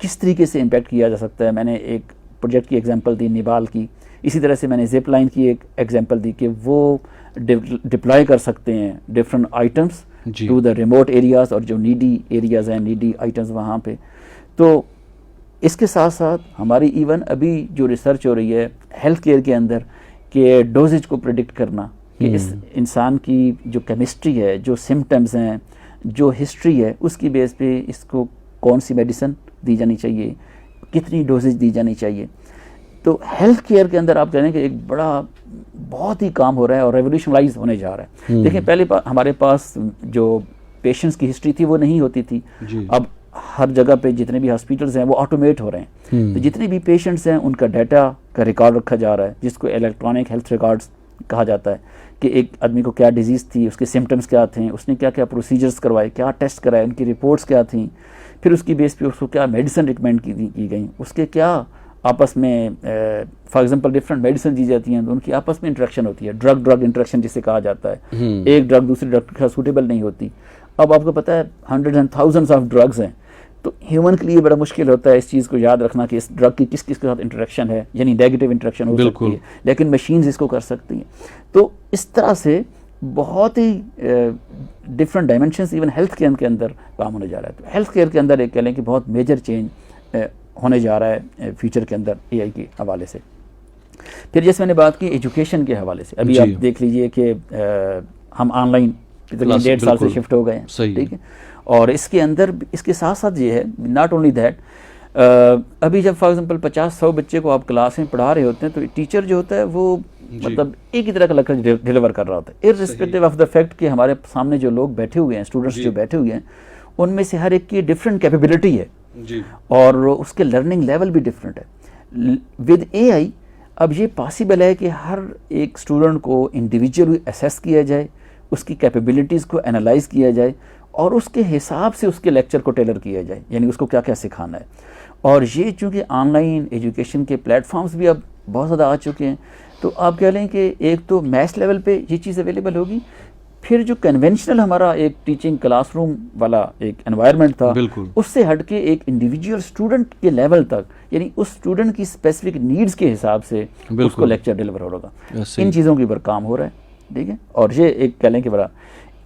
किस तरीके से इम्पेक्ट किया जा सकता है। मैंने एक प्रोजेक्ट की एग्जांपल दी नेपाल की, इसी तरह से मैंने जिप लाइन की एक एग्जांपल दी कि वो डिप्लॉय कर सकते हैं different items to the remote areas और जो नीडी एरियाज़ हैं, नीडी आइटम्स वहाँ पे। तो इसके साथ साथ हमारी इवन अभी जो रिसर्च हो रही है हेल्थ केयर के अंदर कि डोजेज को प्रेडिक्ट करना कि इस इंसान की जो केमिस्ट्री है, जो सिम्टम्स हैं, जो हिस्ट्री है, उसकी बेस पे इसको कौन सी मेडिसिन दी जानी चाहिए, कितनी डोजेज दी जानी चाहिए। तो हेल्थ केयर के अंदर आप कह रहे हैं कि एक बड़ा बहुत ही काम हो रहा है और रेवोल्यूशनलाइज होने जा रहा है। देखिए पहले हमारे पास जो पेशेंट्स की हिस्ट्री थी वो नहीं होती थी, अब हर जगह पे जितने भी हॉस्पिटल्स हैं वो ऑटोमेट हो रहे हैं। तो जितने भी पेशेंट्स हैं उनका डाटा का रिकॉर्ड रखा जा रहा है, जिसको इलेक्ट्रॉनिक हेल्थ रिकॉर्ड्स कहा जाता है, कि एक आदमी को क्या डिजीज़ थी, उसके सिम्टम्स क्या थे, उसने क्या क्या प्रोसीजर्स करवाए, क्या टेस्ट कराए, उनकी रिपोर्ट्स क्या थी, फिर उसकी बेस पे उसको क्या मेडिसिन रिकमेंड की गई, उसके क्या आपस में फॉर एग्जांपल डिफरेंट मेडिसिन दी जाती हैं तो उनकी आपस में इंटरेक्शन होती है, ड्रग ड्रग इंटरेक्शन जिसे कहा जाता है। एक ड्रग दूसरी ड्रग के साथ सूटेबल नहीं होती। अब आपको पता है hundreds and thousands of drugs हैं, तो ह्यूमन के लिए बड़ा मुश्किल होता है इस चीज़ को याद रखना कि इस ड्रग की किस किस के साथ इंटरेक्शन है, यानी नेगेटिव इंटरेक्शन हो सकती है, लेकिन मशीन्स इसको कर सकती हैं। तो इस तरह से बहुत ही different dimensions even health care के अंदर काम होने जा रहा है। तो हेल्थ केयर के अंदर एक कह लें कि बहुत मेजर चेंज होने जा रहा है फ्यूचर के अंदर एआई के हवाले से। फिर जैसे मैंने बात की एजुकेशन के हवाले से, अभी आप देख लीजिए कि हम ऑनलाइन 1.5 साल से शिफ्ट हो गए हैं, ठीक है। और इसके अंदर इसके साथ साथ ये है नॉट ओनली दैट, अभी जब फॉर एग्जांपल 50-100 बच्चे को आप क्लास में पढ़ा रहे होते हैं तो टीचर जो होता है वो मतलब एक ही तरह का लेक्चर डिलीवर कर रहा होता है, इररिस्पेक्टिव ऑफ द फैक्ट कि हमारे सामने जो लोग बैठे हुए हैं, स्टूडेंट्स जो बैठे हुए हैं, उनमें से हर एक की डिफरेंट कैपेबिलिटी है जी। और उसके लर्निंग लेवल भी डिफरेंट है। विद एआई अब ये पॉसिबल है कि हर एक स्टूडेंट को इंडिविजुअली असेस किया जाए, उसकी कैपेबिलिटीज़ को एनालाइज किया जाए और उसके हिसाब से उसके लेक्चर को टेलर किया जाए, यानी उसको क्या क्या सिखाना है। और ये चूँकि ऑनलाइन एजुकेशन के प्लेटफॉर्म्स भी अब बहुत ज़्यादा आ चुके हैं, तो आप कह लें कि एक तो मैथ लेवल पे ये चीज़ अवेलेबल होगी, फिर जो कन्वेंशनल हमारा एक टीचिंग क्लासरूम वाला एक एनवायरनमेंट था उससे हट के एक इंडिविजुअल स्टूडेंट के लेवल तक, यानी उस स्टूडेंट की स्पेसिफिक नीड्स के हिसाब से उसको लेक्चर डिलीवर होगा। इन चीज़ों के ऊपर काम हो रहा है, ठीक है। और ये एक कह लें कि बड़ा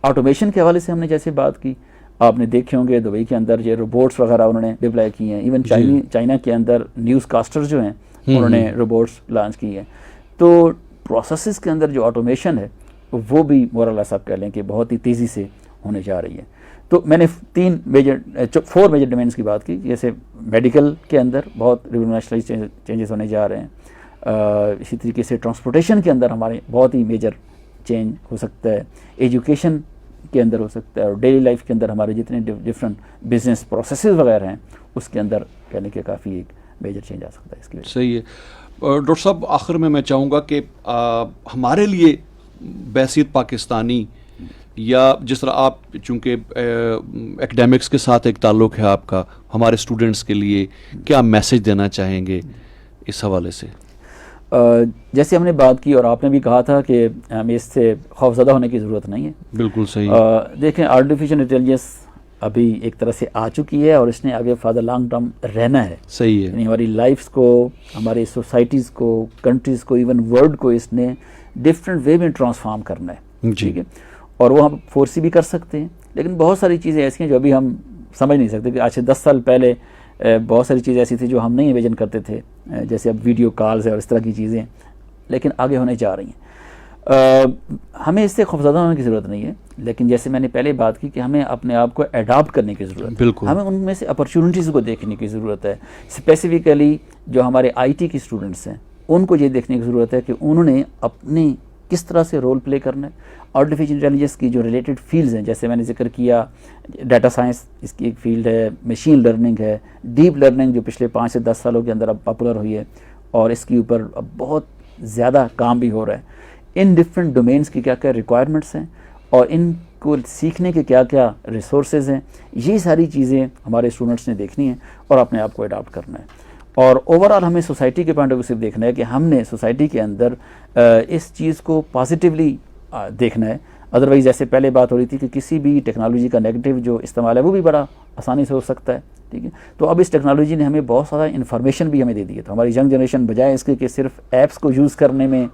ऑटोमेशन के हवाले से हमने जैसे बात की, आपने देखे होंगे दुबई के अंदर ये रोबोट्स वगैरह उन्होंने डिप्लॉय किए हैं, इवन चाइना के अंदर न्यूज़ कास्टर्स जो हैं उन्होंने रोबोट्स लॉन्च किए हैं। तो प्रोसेसेस के अंदर जो ऑटोमेशन है वो भी मोरलेस आप कह लें कि बहुत ही तेज़ी से होने जा रही है। तो मैंने 4 मेजर डोमेन्स की बात की, जैसे मेडिकल के अंदर बहुत रिवोल्यूशनरी चेंजेस होने जा रहे हैं, इसी तरीके से ट्रांसपोर्टेशन के अंदर हमारे बहुत ही मेजर चेंज हो सकता है, एजुकेशन के अंदर हो सकता है, और डेली लाइफ के अंदर हमारे जितने डिफरेंट बिजनेस प्रोसेसेस वगैरह हैं उसके अंदर कहने के काफ़ी एक मेजर चेंज आ सकता है इसकी वजह से। सही है। डॉक्टर साहब आखिर में मैं चाहूँगा कि हमारे लिए बैसियत पाकिस्तानी, या जिस तरह आप चूँकि एकेडमिक्स के साथ एक ताल्लुक़ है आपका, हमारे स्टूडेंट्स के लिए क्या मैसेज देना चाहेंगे इस हवाले से? जैसे हमने बात की और आपने भी कहा था कि हमें इससे खौफज़दा होने की ज़रूरत नहीं है। बिल्कुल सही। देखें आर्टिफिशियल इंटेलिजेंस अभी एक तरह से आ चुकी है और इसने आगे फॉर द लॉन्ग टर्म रहना है। सही है। यानी हमारी लाइफ्स को, हमारी सोसाइटीज़ को, कंट्रीज़ को, इवन वर्ल्ड को इसने डिफरेंट वे में ट्रांसफॉर्म करना है, ठीक है। और वो हम फोर्सी भी कर सकते हैं, लेकिन बहुत सारी चीज़ें ऐसी हैं जो अभी हम समझ नहीं सकते कि आज से 10 साल पहले बहुत सारी चीज़ें ऐसी थी जो हम नहीं इमेजिन करते थे, जैसे अब वीडियो कॉल्स है और इस तरह की चीज़ें, लेकिन आगे होने जा रही हैं। हमें इससे खौफज़दा होने की ज़रूरत नहीं है, लेकिन जैसे मैंने पहले बात की कि हमें अपने आप को अडॉप्ट करने की ज़रूरत है। हमें उनमें से अपॉर्चुनिटीज़ को देखने की ज़रूरत है। स्पेसिफिकली जो हमारे IT के स्टूडेंट्स हैं उनको ये देखने की ज़रूरत है कि उन्होंने अपनी किस तरह से रोल प्ले करना है। आर्टिफिशियल इंटेलिजेंस की जो रिलेटेड फील्ड्स हैं, जैसे मैंने जिक्र किया डाटा साइंस इसकी एक फील्ड है, मशीन लर्निंग है, डीप लर्निंग जो पिछले 5 से 10 सालों के अंदर अब पॉपुलर हुई है और इसके ऊपर अब बहुत ज़्यादा काम भी हो रहा है। इन डिफरेंट डोमेन्स की क्या क्या रिक्वायरमेंट्स हैं और इनको सीखने के क्या क्या रिसोर्सेज हैं, ये सारी चीज़ें हमारे स्टूडेंट्स ने देखनी है और अपने आप को अडॉप्ट करना है। और ओवरऑल हमें सोसाइटी के पॉइंट ऑफ व्यू से देखना है कि हमने सोसाइटी के अंदर इस चीज़ को पॉजिटिवली देखना है। अदरवाइज़ जैसे पहले बात हो रही थी कि किसी भी टेक्नोलॉजी का नेगेटिव जो इस्तेमाल है वो भी बड़ा आसानी से हो सकता है, ठीक है। तो अब इस टेक्नोलॉजी ने हमें बहुत सारा इन्फॉर्मेशन भी हमें दे दी है। तो हमारी यंग जनरेशन बजाय इसके कि सिर्फ ऐप्स को यूज़ करने में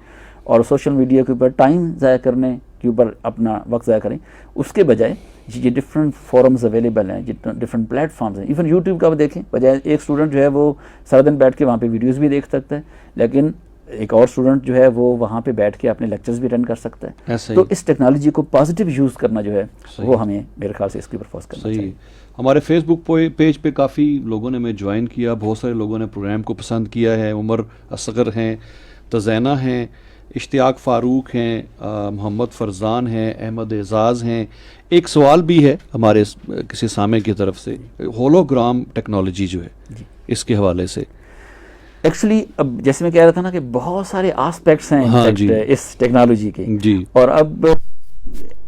और सोशल मीडिया के ऊपर टाइम ज़ाया करने के ऊपर अपना वक्त ज़ाया करें, उसके बजाय ये डिफरेंट फोरम्स अवेलेबल हैं, डिफरेंट प्लेटफॉर्म्स हैं। इवन यूट्यूब का भी देखें, बजाय एक स्टूडेंट जो है वो सारा दिन बैठ के वहाँ पे वीडियोस भी देख सकता है, लेकिन एक और स्टूडेंट जो है वो वहाँ पे बैठ के अपने लेक्चर्स भी अटेंड कर सकता है। ऐसा तो ही। इस टेक्नोलॉजी को पॉजिटिव यूज़ करना जो है सही। वो हमें मेरे ख्याल से इसके ऊपर फोकस करना सही। चाहिए। हमारे फेसबुक पेज पे काफ़ी लोगों ने हमें ज्वाइन किया, बहुत सारे लोगों ने प्रोग्राम को पसंद किया है। उमर असगर हैं, तज़ैना हैं, इश्तियाक फ़ारूक हैं, मोहम्मद फ़रज़ान हैं, अहमद एजाज़ हैं। एक सवाल भी है हमारे किसी सामे की तरफ से, होलोग्राम टेक्नोलॉजी जो है इसके हवाले से। एक्चुअली अब जैसे मैं कह रहा था ना कि बहुत सारे एस्पेक्ट्स हैं हाँ इनफैक्ट जी। इस टेक्नोलॉजी के, जी। और अब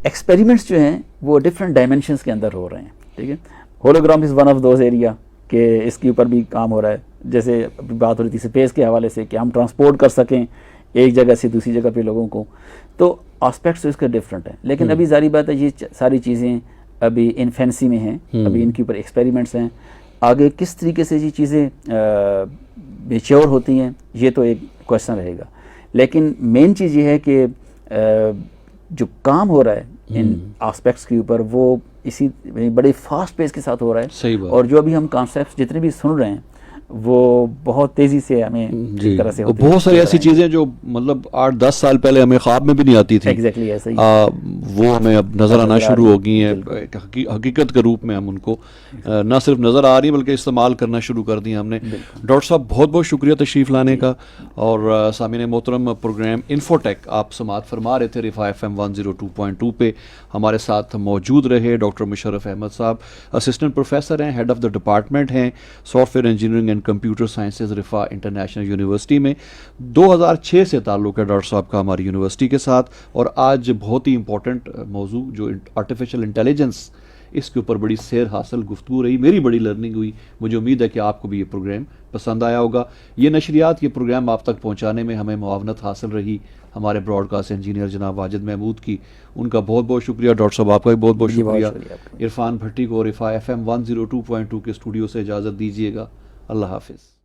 एक्सपेरिमेंट्स जो हैं वो डिफरेंट डायमेंशंस के अंदर हो रहे हैं। ठीक है, hologram is one of those area कि इसके ऊपर भी काम हो रहा है। जैसे अभी बात हो रही थी स्पेस के हवाले से कि हम ट्रांसपोर्ट कर सकें एक जगह से दूसरी जगह पे लोगों को, तो एस्पेक्ट्स तो इसके डिफरेंट हैं। लेकिन अभी जारी बात है ये सारी चीज़ें अभी इन्फेंसी में हैं, अभी इनके ऊपर एक्सपेरिमेंट्स हैं। आगे किस तरीके से ये चीज़ें मेच्योर होती हैं ये तो एक क्वेश्चन रहेगा। लेकिन मेन चीज़ ये है कि जो काम हो रहा है इन एस्पेक्ट्स के ऊपर वो इसी बड़े फास्ट पेस के साथ हो रहा है। सही बात। और जो अभी हम कॉन्सेप्ट जितने भी सुन रहे हैं वो बहुत तेज़ी से हमें जी। एक तरह से होते बहुत सारी हुए ऐसी दिख रहे चीज़ें जो मतलब 8-10 साल पहले हमें ख्वाब में भी नहीं आती थी। हैं। एग्जैक्टली ऐसा ही। वो हमें अब नज़र आना नज़र आ शुरू रही हो गई हैं। बिल्कुल। एक हकीकत के रूप में हम उनको ना सिर्फ नज़र आ रही हैं बल्कि इस्तेमाल करना शुरू कर दिया हमने। डॉक्टर साहब बहुत बहुत शुक्रिया तशरीफ़ लाने का। और सामीन मोहतरम, प्रोग्राम इन्फोटेक आप समाअत फरमा रहे थे रिफा FM 102.2 पे। हमारे साथ मौजूद रहे डॉक्टर मुशर्रफ अहमद साहब, असिस्टेंट प्रोफेसर हैं, हेड ऑफ़ द डिपार्टमेंट हैं software engineering and computer sciences रिफा international university में। 2006 से ताल्लुक़ है डॉक्टर साहब का हमारी यूनिवर्सिटी के साथ। और आज बहुत ही इंपॉर्टेंट मौजू जो आर्टिफिशियल इंटेलिजेंस, इसके ऊपर बड़ी सैर हासिल गुफ्तगू रही, मेरी बड़ी लर्निंग हुई। मुझे उम्मीद है कि आपको भी ये प्रोग्राम पसंद आया होगा। ये नशरियात, ये प्रोग्राम आप तक पहुँचाने में हमें मुआवनत हासिल रही हमारे ब्रॉडकास्ट इंजीनियर जनाब वाजिद महमूद की। उनका बहुत बहुत शुक्रिया। डॉक्टर साहब आपका भी बहुत बहुत जी, बहुत शुक्रिया। शुक्रिया आपका। इरफान भट्टी को रिफा FM 102.2 के स्टूडियो से इजाज़त दीजिएगा। अल्लाह हाफिज़।